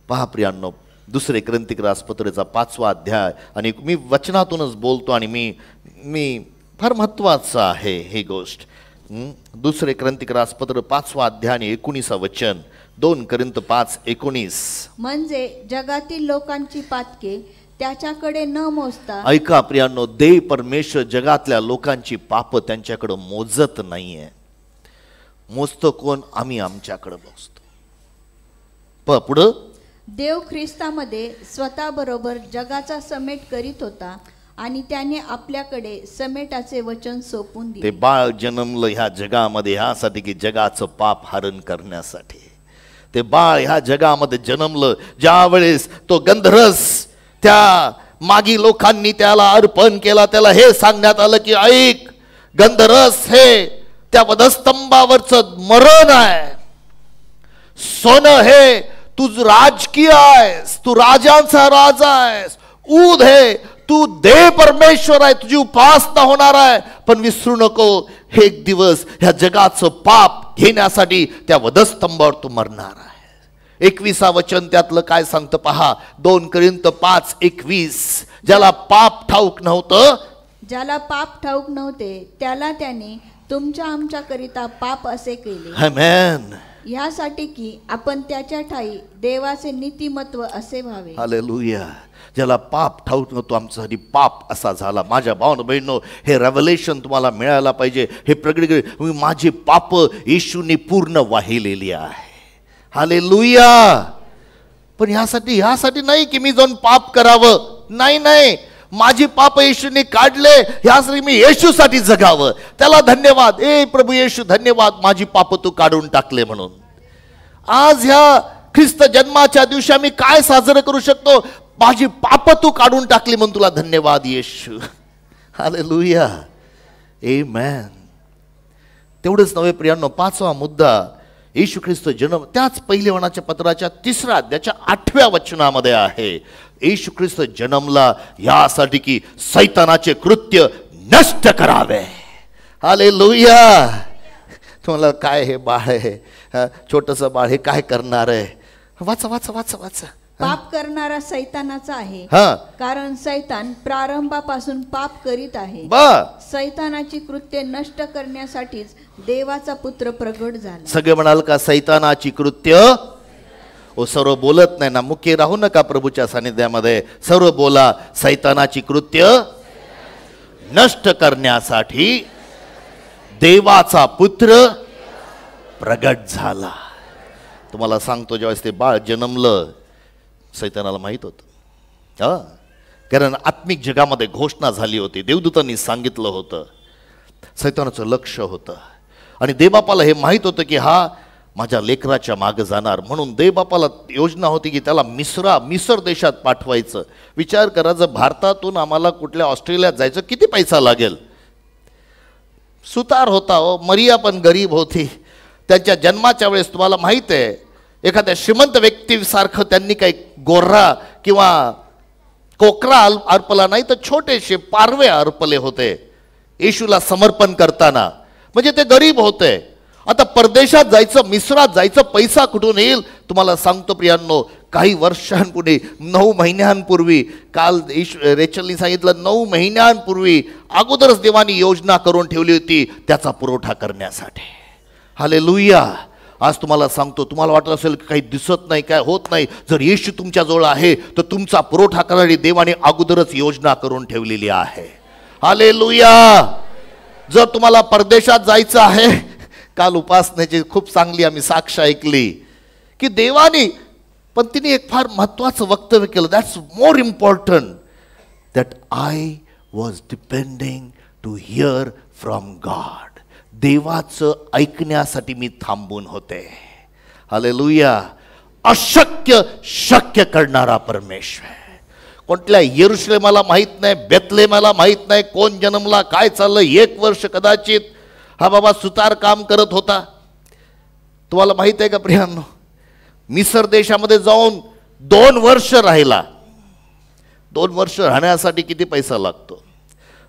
पहा प्रियांनो, 2 कोरिन्थीकरासपत्राचा 5वा अध्याय, आणि मी वचनातूनच बोलतो आणि मी फार महत्वाचं आहे ही गोष्ट. 2 कोरिन्थीकरासपत्र 5वा अध्याय आणि 19वा वचन. 2 कोरिन्थ 5:19. म्हणजे जगातील लोकांची पातके त्याच्याकडे न मोजता. ऐका प्रियांनो, देव परमेश्वर जगातल्या लोकांची पाप त्यांच्याकडे मोजत नाहीये. मोजतो कोण? आम्ही आमच्याकडे मोजतो. पुढं, देव ख्रिस्तामध्ये स्वतःबरोबर जगाचा समेट करीत होता आणि त्याने आपल्याकडे समेटाचे वचन सोपून दिले. ते बाळ जन्मलं ह्या जगामध्ये ह्यासाठी की जगाचं पाप हरण करण्यासाठी. ते बाळ ह्या जगामध्ये जन्मलं ज्या वेळेस तो गंधरस त्या मागी लोकांनी त्याला अर्पण केला, त्याला हे सांगण्यात आलं की ऐक, गंधरस हे त्या वधस्तंभावरचं मरण आहे. सोनं हे तू राजकीय आहेस, तू राजांचा राजा आहेस. ऊद हे तू देव परमेश्वर आहे, तुझी उपासना होणार आहे. पण विसरू नको, एक दिवस ह्या जगाचं पाप घेण्यासाठी त्या वधस्तंभावर तू मरणार आहे. 21वा वचन त्यातलं काय सांगतं पहा. 2 कोरिन्थ 5:21. ज्याला पाप ठाऊक नव्हतं, ज्याला पाप ठाऊक नव्हते त्याला त्याने तुमच्या आमच्याकरिता पाप असे केले. आमेन. यासाठी की आपण त्याच्या ठाई देवाचे नीतिमत्व असे व्हावे. हालेलुया. ज्याला पाप ठाऊक नव्हतो आमच्यासाठी पाप असा झाला. माझ्या भावना बहिणींनो, हे रेव्हलेशन तुम्हाला मिळायला पाहिजे. हे प्रगट, माझी पाप येशूने पूर्ण वाहिलेली आहे. हालेलुया. पण ह्यासाठी नाही की मी जाऊन पाप करावं. नाही, माझी पाप येशूने काढले, ह्यासाठी मी येशूसाठी जगावं. त्याला धन्यवाद. ए प्रभू येशू धन्यवाद, माझी पाप तू काढून टाकले म्हणून. आज ह्या ख्रिस्त जन्माच्या दिवशी आम्ही काय साजरं करू शकतो? माझी पाप तू काढून टाकली म्हणून तुला धन्यवाद येशू. हालेलुया. आमेन. तेवढंच नव्हे प्रियांनो, 5वा मुद्दा, येशू ख्रिस्त जन्म त्याच पहिल्या योहानाच्या पत्राच्या 3ऱ्या अध्यायाच्या 8व्या वचनामध्ये आहे. येशू ख्रिस्त जन्मला यासाठी की सैतानाचे कृत्य नष्ट करावे. हालेलुया. तुम्हाला काय हे बाळ आहे, छोटंसं बाळ, हे काय करणार आहे? वाचा वाचा वाचा वाचा. पाप करणारा सैतानाचा आहे, कारण सैतान प्रारंभापासून पाप करीत आहे. सैतानाची कृत्य नष्ट करण्यासाठीच देवाचा पुत्र प्रगट झाला. सगळे म्हणाल का सैतानाची कृत्य? ओ सर्व बोलत नाही ना, मुख्य राहू नका प्रभूच्या सानिध्यामध्ये. सर्व बोला, सैतानाची कृत्य नष्ट करण्यासाठी देवाचा पुत्र प्रगट झाला. तुम्हाला सांगतो, ज्यावेळेस ते बाळ जन्मलं सैतानाला माहित होतं. कारण आत्मिक जगामध्ये घोषणा झाली होती, देवदूतांनी सांगितलं होतं. सैतानाचं लक्ष होतं आणि देवबापाला हे माहित होतं की हा माझ्या लेकराच्या मागे जाणार. म्हणून देवबापाला योजना होती की त्याला मिसर देशात पाठवायचं. विचार करा, जर भारतातून आम्हाला कुठल्या ऑस्ट्रेलियात जायचं किती पैसा लागेल? सुतार होता हो, मरिया पण गरीब होती. त्यांच्या जन्माच्या वेळेस तुम्हाला माहित आहे, एखाद्या श्रीमंत व्यक्तीसारखं त्यांनी काही गोर्रा किंवा कोकरा अर्पला नाही, तर छोटेसे पारवे अर्पले होते येशूला समर्पण करताना. म्हणजे ते गरीब होते. आता परदेशात जायचं, मिस्रात जायचं, पैसा कुठून येईल? तुम्हाला सांगतो प्रियांनो, काही वर्षांपूर्वी, 9 महिन्यांपूर्वी, काल रेचलनी सांगितलं, 9 महिन्यांपूर्वी अगोदरच देवानी योजना करून ठेवली होती त्याचा पुरवठा करण्यासाठी. हालेलुया. आज तुम्हाला सांगतो, तुम्हाला वाटत असेल काही दिसत नाही, काय होत नाही. जर येशू तुमच्याजवळ आहे तर तुमचा पुरवठा करणारी देवाने अगोदरच योजना करून ठेवलेली आहे. हालेलुया. जर तुम्हाला परदेशात जायचं आहे, काल उपासनेची खूप चांगली आम्ही साक्ष ऐकली की देवाने, पण तिने एक फार महत्वाचं वक्तव्य केलं. That's more important, that I was depending to hear from God. देवाचं ऐकण्यासाठी मी थांबून होते. हालेलुया. अशक्य शक्य करणारा परमेश्वर. कोणत्या यरुशलेमाला माहित नाही, बेथलेहमाला माहित नाही कोण जन्मला, काय चाललं. 1 वर्ष कदाचित हा बाबा सुतार काम करत होता. तुम्हाला माहित आहे का प्रियांनो, मिसर देशामध्ये जाऊन 2 वर्ष राहिला. 2 वर्ष राहण्यासाठी किती पैसा लागतो.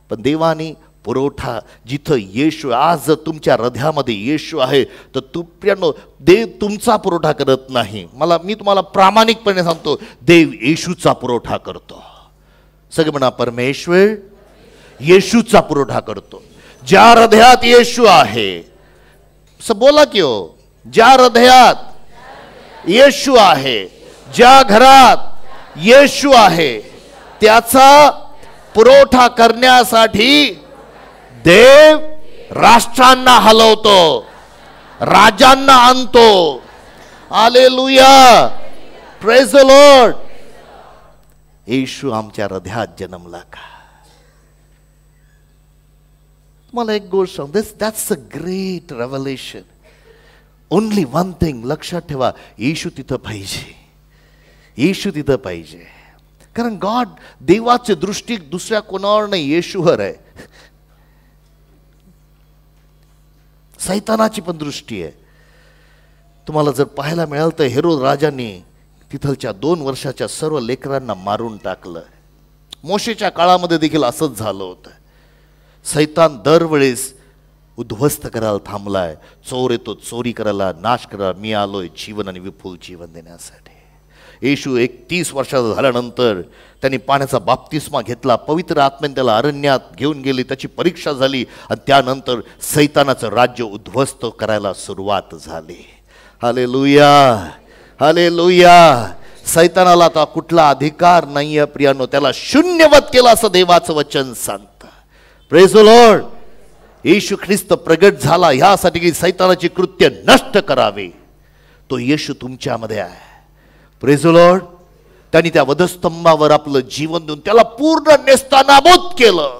पण देवाने पुरवठा. जिथं येशू, आज जर तुमच्या हृदयामध्ये येशू आहे तर प्रियांनो, देव तुमचा पुरवठा करत नाही. मी तुम्हाला प्रामाणिकपणे सांगतो, देव येशूचा पुरवठा करतो. सगळे म्हणा, परमेश्वर येशूचा पुरवठा करतो. ज्या हृदयात येशू आहे, बोला की हो, ज्या हृदयात येशू आहे, ज्या घरात येशू आहे, त्याचा पुरवठा करण्यासाठी देव राष्ट्रांना हलवतो, राजांना आणतो. हालेलुया. Praise the Lord. येशू आमच्या हृदयात जन्मला का? मला एक गोष्ट सांग, that's a great revelation. Only one thing लक्षात ठेवा, येशू तिथं पाहिजे. येशू तिथं पाहिजे. कारण गॉड, देवाची दृष्टी दुसऱ्या कोणावर नाही, येशूवर आहे. सैतानाची पण दृष्टी आहे. तुम्हाला जर पाहायला मिळालं तर हेरोद राजांनी तिथलच्या 2 वर्षाच्या सर्व लेकरांना मारून टाकलं. मोशेच्या काळामध्ये देखील असंच झालं होतं. सैतान दरवेळेस उद्ध्वस्त करायला थांबलाय. चोर येतो चोरी करायला, नाश करायला. मी आलोय जीवन आणि विपुल जीवन देण्यासाठी. येशू 31 वर्षाचा झाल्यानंतर त्यांनी पाण्याचा बाप्तिस्मा घेतला. पवित्र आत्म्याने त्याला अरण्यात घेऊन गेली, त्याची परीक्षा झाली आणि त्यानंतर सैतानाचं राज्य उद्ध्वस्त करायला सुरुवात झाली. हालेलुया. हालेलुया. सैतानाला आता कुठला अधिकार नाहीये प्रियानो. त्याला शून्यवत केलं असं देवाचं वचन सांगतं. Praise the Lord. येशू ख्रिस्त प्रगट झाला ह्यासाठी की सैतानाची कृत्य नष्ट करावे. तो येशू तुमच्यामध्ये आहे. Praise the Lord. त्यांनी त्या वधस्तंभावर आपलं जीवन देऊन त्याला पूर्ण नेस्तानाबूत केलं.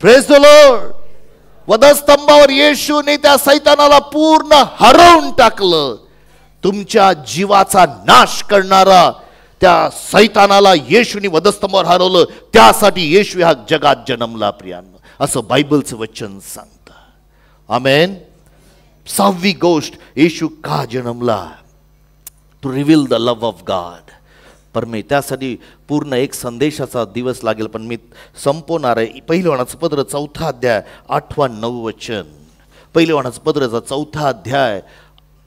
Praise the Lord. वधस्तंभावर येशूने त्या सैतानाला पूर्ण हरवून टाकलं. तुमच्या जीवाचा नाश करणारा त्या सैतानाला येशूने वधस्तंभावर हरवलं. त्यासाठी येशू ह्या जगात जन्मला प्रियांनो, असं बायबलचं वचन सांगतं. आमेन. 6वी गोष्ट, येशू का जन्मला? To reveal the love of God. त्यासाठी पूर्ण एक संदेशाचा दिवस लागेल, पण मी संपवणार आहे. पहिल्या योहानाचं पत्र 4था अध्याय 8वा 9 वचन. पहिल्या योहानाचं पत्राचा 4था अध्याय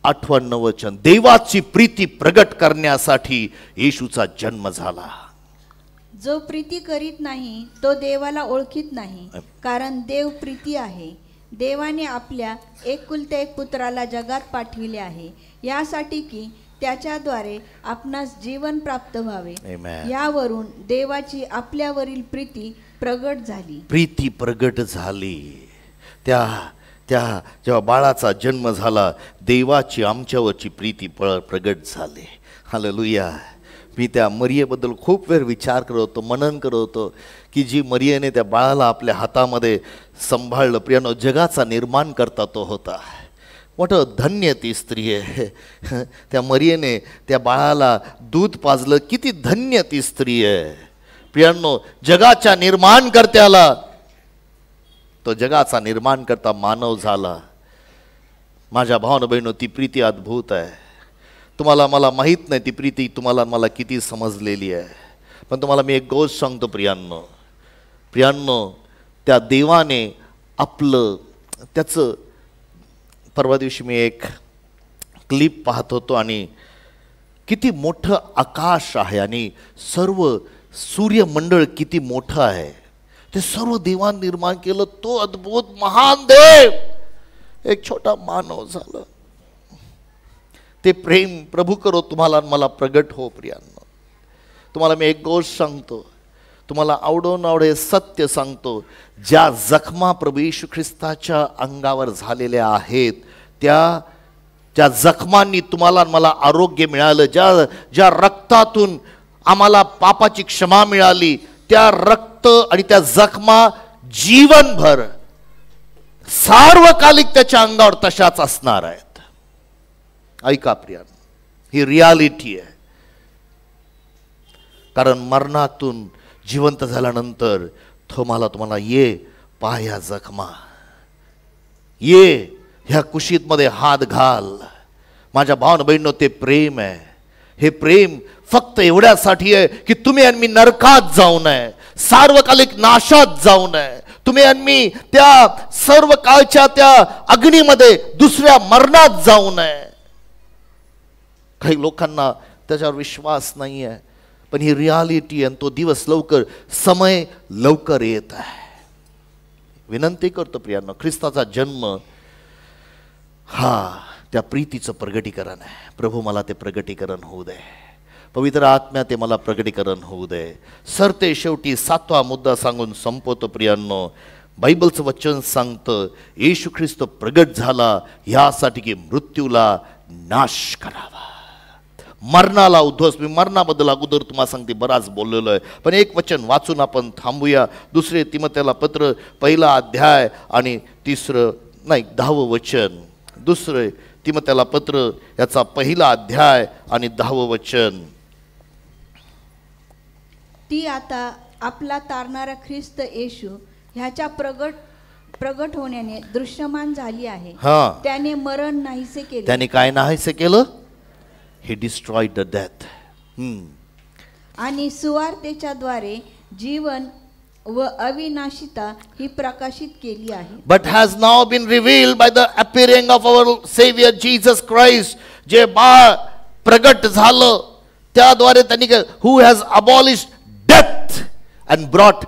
8वा 9 वचन. देवाची प्रीती प्रगट करण्यासाठी येशूचा जन्म झाला. जो प्रीती करीत नाही तो देवाला ओळखीत नाही, कारण देव प्रीती आहे. देवाने आपल्या एकुलत्या एक पुत्राला जगात पाठविले आहे, यासाठी की त्याच्याद्वारे आपणास जीवन प्राप्त व्हावे. यावरून देवाची आपल्यावरील प्रीती प्रगट झाली. प्रीती प्रगट झाली. जेव्हा बाळाचा जन्म झाला, देवाची आमच्यावरची प्रीती प्रगट झाली. हालेलुया. मी त्या मरियेबद्दल खूप वेळ विचार करत होतो, मनन करत होतो की जी मरियेने त्या बाळाला आपल्या हातामध्ये सांभाळलं. प्रियानो, जगाचा निर्माण करता तो होता. मोठं धन्य ती स्त्री आहे. त्या मरियेने त्या बाळाला दूध पाजलं. किती धन्य ती स्त्री आहे प्रियांनो. जगाच्या निर्माणकर्त्याला, तो जगाचा निर्माण करता मानव झाला. माझ्या भावानं बहिणो, ती प्रीती अद्भुत आहे. तुम्हाला मला माहीत नाही ती प्रीती तुम्हाला मला किती समजलेली आहे, पण तुम्हाला मी एक गोष्ट सांगतो प्रियांनो, त्या देवाने आपलं त्याचं, परवा दिवशी मी एक क्लिप पाहत होतो आणि किती मोठं आकाश आहे आणि सर्व सूर्यमंडळ किती मोठं आहे. ते सर्व देवान निर्माण केलं. तो अद्भुत महान देव एक छोटा मानव झाला. ते प्रेम प्रभू करो तुम्हाला मला प्रगट हो. प्रियांनो, तुम्हाला मी एक गोष्ट सांगतो, तुम्हाला आवडून आवडे सत्य सांगतो. ज्या जखमा प्रभू येशू ख्रिस्ताच्या अंगावर झालेल्या आहेत, ज्या जखमांनी तुम्हाला मला आरोग्य मिळालं, ज्या रक्तातून आम्हाला पापाची क्षमा मिळाली, त्या रक्त आणि त्या जखमा जीवनभर सार्वकालिक त्याच्या अंगावर तशाच असणार आहेत. ऐका प्रियानो, ही रियालिटी आहे. कारण मरणातून जिवंत झाल्यानंतर तुम्हाला ये पाया जखमा, ये ह्या कुशीत मध्ये हात घाल. माझ्या भावानं बहिणींनो, ते प्रेम आहे. हे प्रेम फक्त एवढ्यासाठी आहे की तुम्ही आणि मी नरकात जाऊ नये, सार्वकालिक नाशात जाऊ नये. तुम्ही आणि मी त्या सर्व काळच्या त्या अग्नीमध्ये दुसऱ्या मरणात जाऊ नये. काही लोकांना त्याच्यावर विश्वास नाही आहे, पण ही रियालिटी आणि तो दिवस लवकर, समय लवकर येत आहे. विनंती करतो प्रियांनो, ख्रिस्ताचा जन्म हा त्या प्रीतीचं प्रगटीकरण आहे. प्रभू मला ते प्रगटीकरण होऊ दे, पवित्र आत्म्या ते मला प्रगटीकरण होऊ दे. सरते शेवटी 7वा मुद्दा सांगून संपवतो प्रियांनो. बायबलचं वचन सांगतं येशू ख्रिस्त प्रगट झाला यासाठी की मृत्यूला नाश करावा, मरणाला उद्ध्वस्त. मी मरणाबद्दल अगोदर तुम्हाला सांगते बराच बोललेलो आहे, पण एक वचन वाचून आपण थांबूया. 2 तिमोथेला पत्र 1 अध्याय आणि 10वं वचन. 2 तिमोथेला पत्र याचा 1 अध्याय आणि 10वं वचन. ती आता आपला तारणारा ख्रिस्त येशू ह्याच्या प्रगट होण्याने दृश्यमान झाली आहे. त्याने मरण नाहीसे केले. त्याने काय नाहीसे केलं? He destroyed the death. आणि सुवार्तेच्या द्वारे जीवन व अविनाशिता ही प्रकाशित केली आहे. But has now been revealed by the appearing of our Savior Jesus Christ. जे बाळ प्रगट झालं त्याद्वारे त्यांनी who has abolished death and brought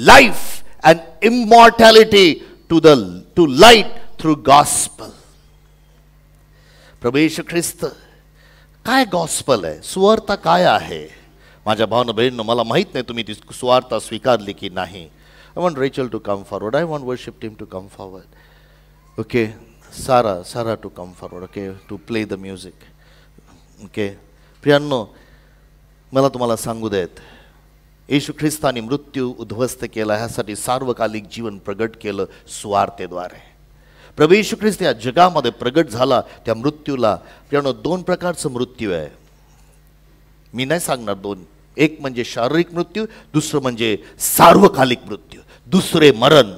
life and immortality to light through gospel. प्रभू येशू ख्रिस्त काय गॉस्पल आहे, सुवार्ता काय आहे? माझ्या भावना बहिणींनो, मला माहित नाही तुम्ही ती सुवार्ता स्वीकारली की नाही. I want Rachel to come forward. I want worship team to come forward. Okay, Sarah to come forward. Okay, to play the music. Okay प्रियांनो, मला तुम्हाला सांगू देत, येशू ख्रिस्ताने मृत्यू उद्ध्वस्त केला, ह्यासाठी सार्वकालिक जीवन प्रगट केलं सुवार्तेद्वारे. प्रभू येशू ख्रिस्त या जगामध्ये प्रगट झाला. त्या मृत्यूला प्रियांनो 2 प्रकारचं मृत्यू आहे. मी नाही सांगणार 2. एक म्हणजे शारीरिक मृत्यू, दुसरं म्हणजे सार्वकालिक मृत्यू, दुसरे मरण.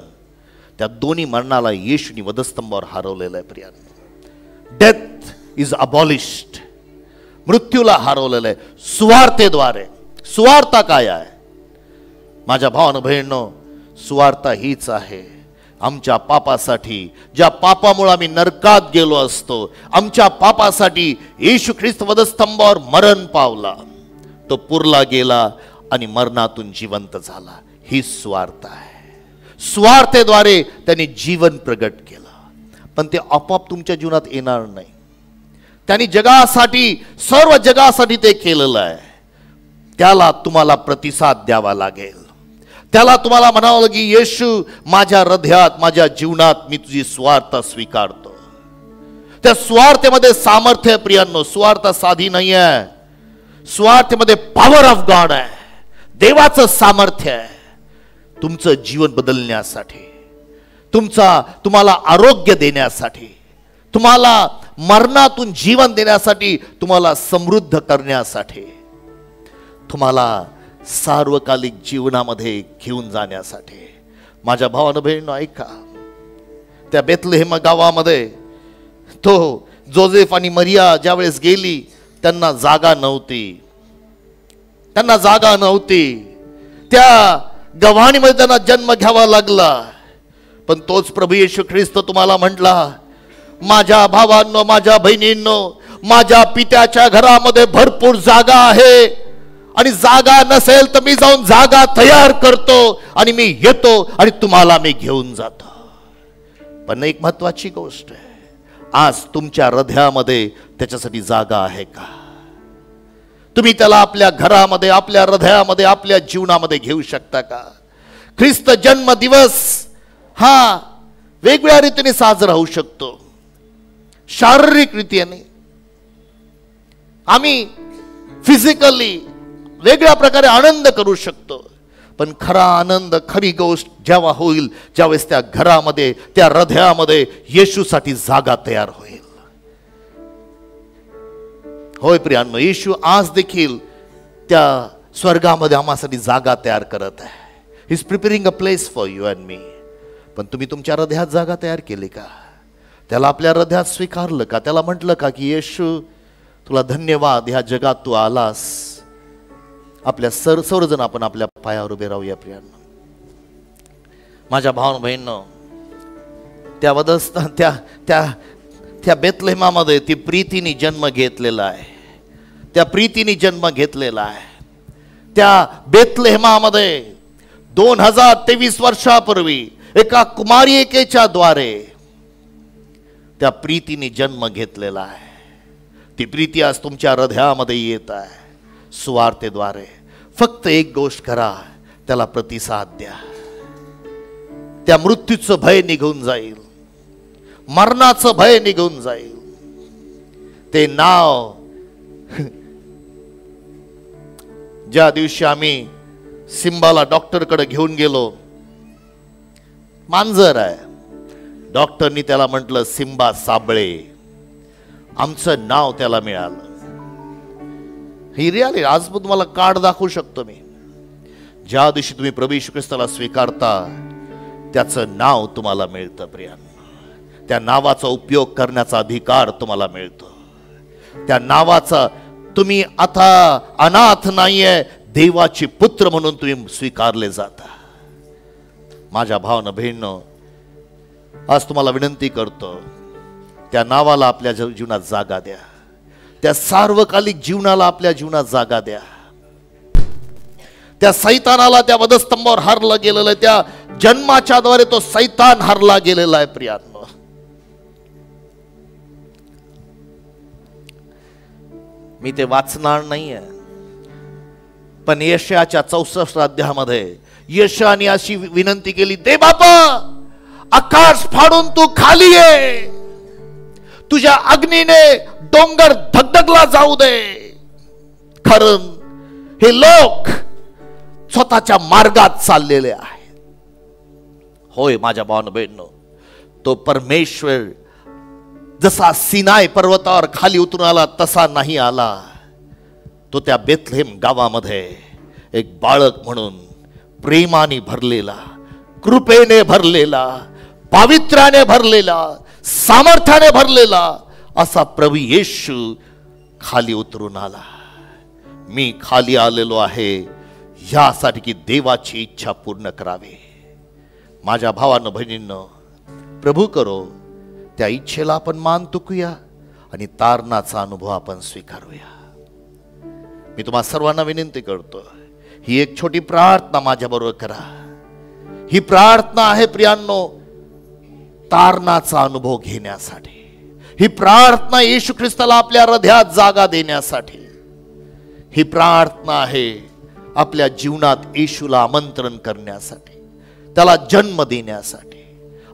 त्या दोन्ही मरणाला येशूनी वधस्तंभावर हरवलेलं आहे. प्रियांनो, डेथ इज अबॉलिश्ड. मृत्यूला हरवलेलं आहे सुवार्तेद्वारे. सुवार्ता काय आहे माझ्या भावानं बहिणींनो? सुवार्ता हीच आहे, आमच्या पापासाठी, ज्या पापामुळे आम्ही नरकात गेलो असतो, आमच्या पापासाठी येशू ख्रिस्त वधस्तंभावर मरण पावला, तो पुरला गेला आणि मरणातून जिवंत झाला. ही स्वार्थ आहे. स्वार्थेद्वारे त्यांनी जीवन प्रगट केलं, पण ते आपोआप तुमच्या जीवनात येणार नाही. त्यांनी जगासाठी, सर्व जगासाठी ते केलेलं आहे. त्याला तुम्हाला प्रतिसाद द्यावा लागेल. त्याला तुम्हाला म्हणावं लागेल की येशू, माझ्या हृदयात, माझ्या जीवनात मी तुझी स्वार्थ स्वीकारतो. त्या स्वार्थेमध्ये सामर्थ्य आहे प्रियांनो. स्वार्थ साधी नाही आहे. स्वार्थेमध्ये पॉवर ऑफ गॉड आहे, देवाचं सामर्थ्य आहे तुमचं जीवन बदलण्यासाठी, तुम्हाला आरोग्य देण्यासाठी, तुम्हाला मरणातून जीवन देण्यासाठी, तुम्हाला समृद्ध करण्यासाठी, तुम्हाला सार्वकालिक जीवनामध्ये घेऊन जाण्यासाठी. माझ्या भावानं बहिणींनो ऐका, त्या बेथलेहेम गावामध्ये तो जोसेफ आणि मरिया ज्यावेळेस गेली, त्यांना जागा नव्हती. त्या गव्हाणीमध्ये त्यांना जन्म घ्यावा लागला. पण तोच प्रभू येशू ख्रिस्त तुम्हाला म्हटला, माझ्या भावांनो, माझ्या बहिणींनो, माझ्या पित्याच्या घरामध्ये भरपूर जागा आहे, आणि जागा नसेल तर मी जाऊन जागा तयार करतो आणि मी येतो आणि तुम्हाला मी घेऊन जातो. पण एक महत्वाची गोष्ट आहे, आज तुमच्या हृदयामध्ये त्याच्यासाठी जागा आहे का? तुम्ही त्याला आपल्या घरामध्ये, आपल्या हृदयामध्ये, आपल्या जीवनामध्ये घेऊ शकता का? ख्रिस्त जन्म दिवस हा वेगवेगळ्या रीतीने साजरा होऊ शकतो. शारीरिक रीतीने आम्ही फिजिकली वेगळ्या प्रकारे आनंद करू शकतो, पण खरा आनंद, खरी गोष्ट जेव्हा होईल, ज्यावेळेस त्या घरामध्ये, त्या हृदयामध्ये येशूसाठी जागा तयार होईल. होय प्रियांनो, येशू आज देखील त्या स्वर्गामध्ये आम्हासाठी जागा तयार करत आहे. He is preparing a place for you and me. पण तुम्ही तुमच्या हृदयात जागा तयार केली का? त्याला आपल्या हृदयात स्वीकारलं का? त्याला म्हटलं का की येशू तुला धन्यवाद, ह्या जगात तू आलास. आपल्या सर्वजण आपण आपल्या पायावर उभे राहूया प्रियांनो. माझ्या भावांनो बहिणींनो, त्या बेथलेहमामध्ये ती प्रीतीने जन्म घेतलेला आहे. त्या प्रीतीने जन्म घेतलेला आहे. त्या बेथलेहमामध्ये 2023 वर्षापूर्वी एका कुमारिकेच्या द्वारे त्या प्रीतीने जन्म घेतलेला आहे. ती प्रीती आज तुमच्या हृदयामध्ये येत आहे सुवार्तेद्वारे. फक्त एक गोष्ट करा, त्याला प्रतिसाद द्या. त्या मृत्यूचं भय निघून जाईल, मरणाचं भय निघून जाईल. ते नाव ज्या दिवशी आम्ही सिम्बाला डॉक्टरकडे घेऊन गेलो, मांजर आहे, डॉक्टरनी त्याला म्हटलं सिम्बा साबळे. आमचं नाव त्याला मिळालं. ही रियालिटी. आज पण तुम्हाला कार्ड दाखवू शकतो मी. ज्या दिवशी तुम्ही प्रभू येशू ख्रिस्ताला स्वीकारता, त्याचं नाव तुम्हाला मिळतं प्रियांनो. त्या नावाचा उपयोग करण्याचा अधिकार तुम्हाला मिळतो. त्या नावाचा तुम्ही आता अनाथ नाहीये, देवाचे पुत्र म्हणून तुम्ही स्वीकारले जाता. माझ्या भावना बहिणींनो, आज तुम्हाला विनंती करतो, त्या नावाला आपल्या जीवनात जागा द्या. त्या सार्वकालिक जीवनाला आपल्या जीवनात जागा द्या. त्या सैतानाला, त्या वधस्तंभावर हारला गेलेला आहे, त्या जन्माच्या द्वारे तो सैतान हारला गेलेला आहे प्रियांनो. मी ते वाचणार नाहीये, पण यशाच्या 64 अध्यायामध्ये यशाने अशी विनंती केली, दे बापा आकाश फाडून तू खाली ये, तुझ्या अग्नीने डोंगर धगधगला जाऊ दे. कारण हे लोक स्वतःच्या मार्गात चाललेले आहेत. होय माझ्या भावांनो बहिणींनो, तो परमेश्वर जसा सिनाय पर्वतावर खाली उतरून आला तसा नाही आला. तो त्या बेथलेहेम गावामध्ये एक बाळक म्हणून प्रेमाने भरलेला, कृपेने भरलेला, पावित्र्याने भरलेला, सामर्थ्याने भरलेला असा प्रभू येशू खाली उतरून आला. मी खाली आलेलो आहे यासाठी की देवाची इच्छा पूर्ण करावी. माझ्या भावांनो बहिणींनो, प्रभू करो त्या इच्छेला आपण मान तुकूया आणि तारणाचा अनुभव आपण स्वीकारूया. मी तुम्हा सर्वांना विनंती करतो, ही एक छोटी प्रार्थना माझ्या बरोबर करा. ही प्रार्थना आहे प्रियांनो तारणाचा अनुभव घेण्यासाठी. ही प्रार्थना येशू ख्रिस्ताला आपल्या हृदयात जागा देण्यासाठी. ही प्रार्थना आहे आपल्या जीवनात येशूला आमंत्रण करण्यासाठी, त्याला जन्म देण्यासाठी.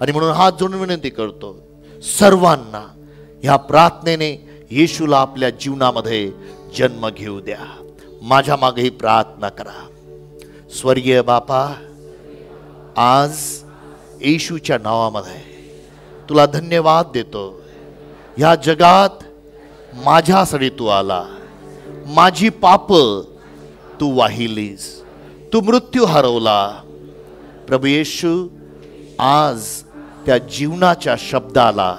आणि म्हणून हात जोडून विनंती करतो सर्वांना, ह्या प्रार्थनेने येशूला आपल्या जीवनामध्ये जन्म घेऊ द्या. माझ्या मागे ही प्रार्थना करा. स्वर्गीय बापा, आज येशूच्या नावामध्ये तुला धन्यवाद देतो. ह्या जगात माझ्यासाठी तू आला, माझी पाप तू वाहिलीस, तू मृत्यू हरवला. प्रभू येशू, आज त्या जीवनाच्या शब्दाला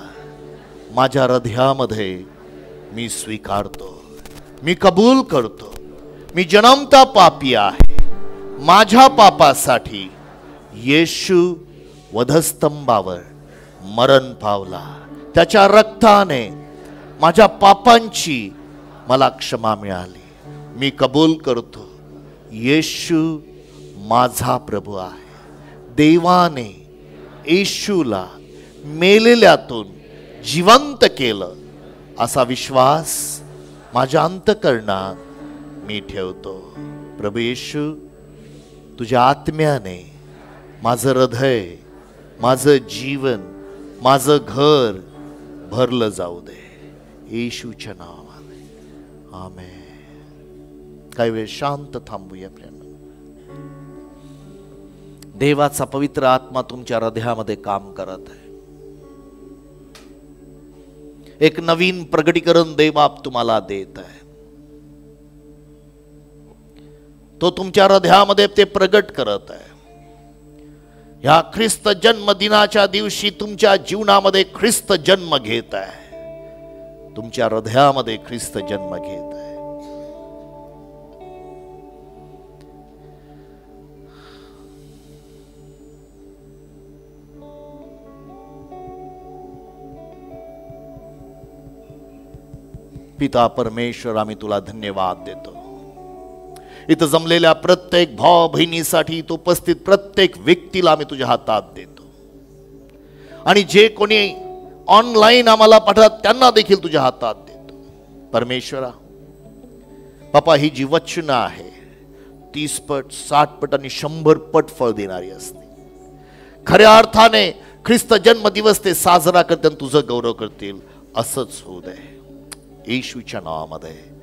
माझ्या हृदयामध्ये मी स्वीकारतो, मी कबूल करतो. मी जन्मता पापी आहे. माझ्या पापासाठी येशू वधस्तंभावर मरण पावला. त्याच्या रक्ताने माझ्या पापांची मला क्षमा मिळाली. मी कबूल करतो, येशू माझा प्रभू आहे. देवाने येशूला मेलेल्यातून जिवंत केलं असा विश्वास माझ्या अंतःकरणात मी ठेवतो. प्रभू येशू, तुझ्या आत्म्याने माझं हृदय, माझं जीवन, माझं घर भरलं जाऊ दे येशूच्या नावाने. आमेन. काही वेळ शांत थांबूया प्रियांनो. देवाचा पवित्र आत्मा तुमच्या हृदयामध्ये काम करत आहे. एक नवीन प्रगटीकरण देवबाप तुम्हाला देत आहे. तो तुमच्या हृदयामध्ये ते प्रगट करत आहे. या ख्रिस्त जन्म दिनाच्या दिवशी तुमच्या जीवनामध्ये ख्रिस्त जन्म घेत आहे. तुमच्या हृदयामध्ये ख्रिस्त जन्म घेत आहे. पिता परमेश्वर, आम्ही तुला धन्यवाद देतो. इथं जमलेल्या प्रत्येक भाव बहिणीसाठी, तो उपस्थित प्रत्येक व्यक्तीला आम्ही तुझ्या हातात देतो. आणि जे कोणी ऑनलाईन आम्हाला पाठवतात त्यांना देखील तुझ्या हातात देतो. परमेश्वरा बापा, ही जी वचनं आहे 30 पट, 60 पट आणि 100 पट फळ देणारी असते. खऱ्या अर्थाने ख्रिस्त जन्म दिवस ते साजरा करतील, तुझं गौरव करतील. असंच होऊ दे येशूच्या नावामध्ये.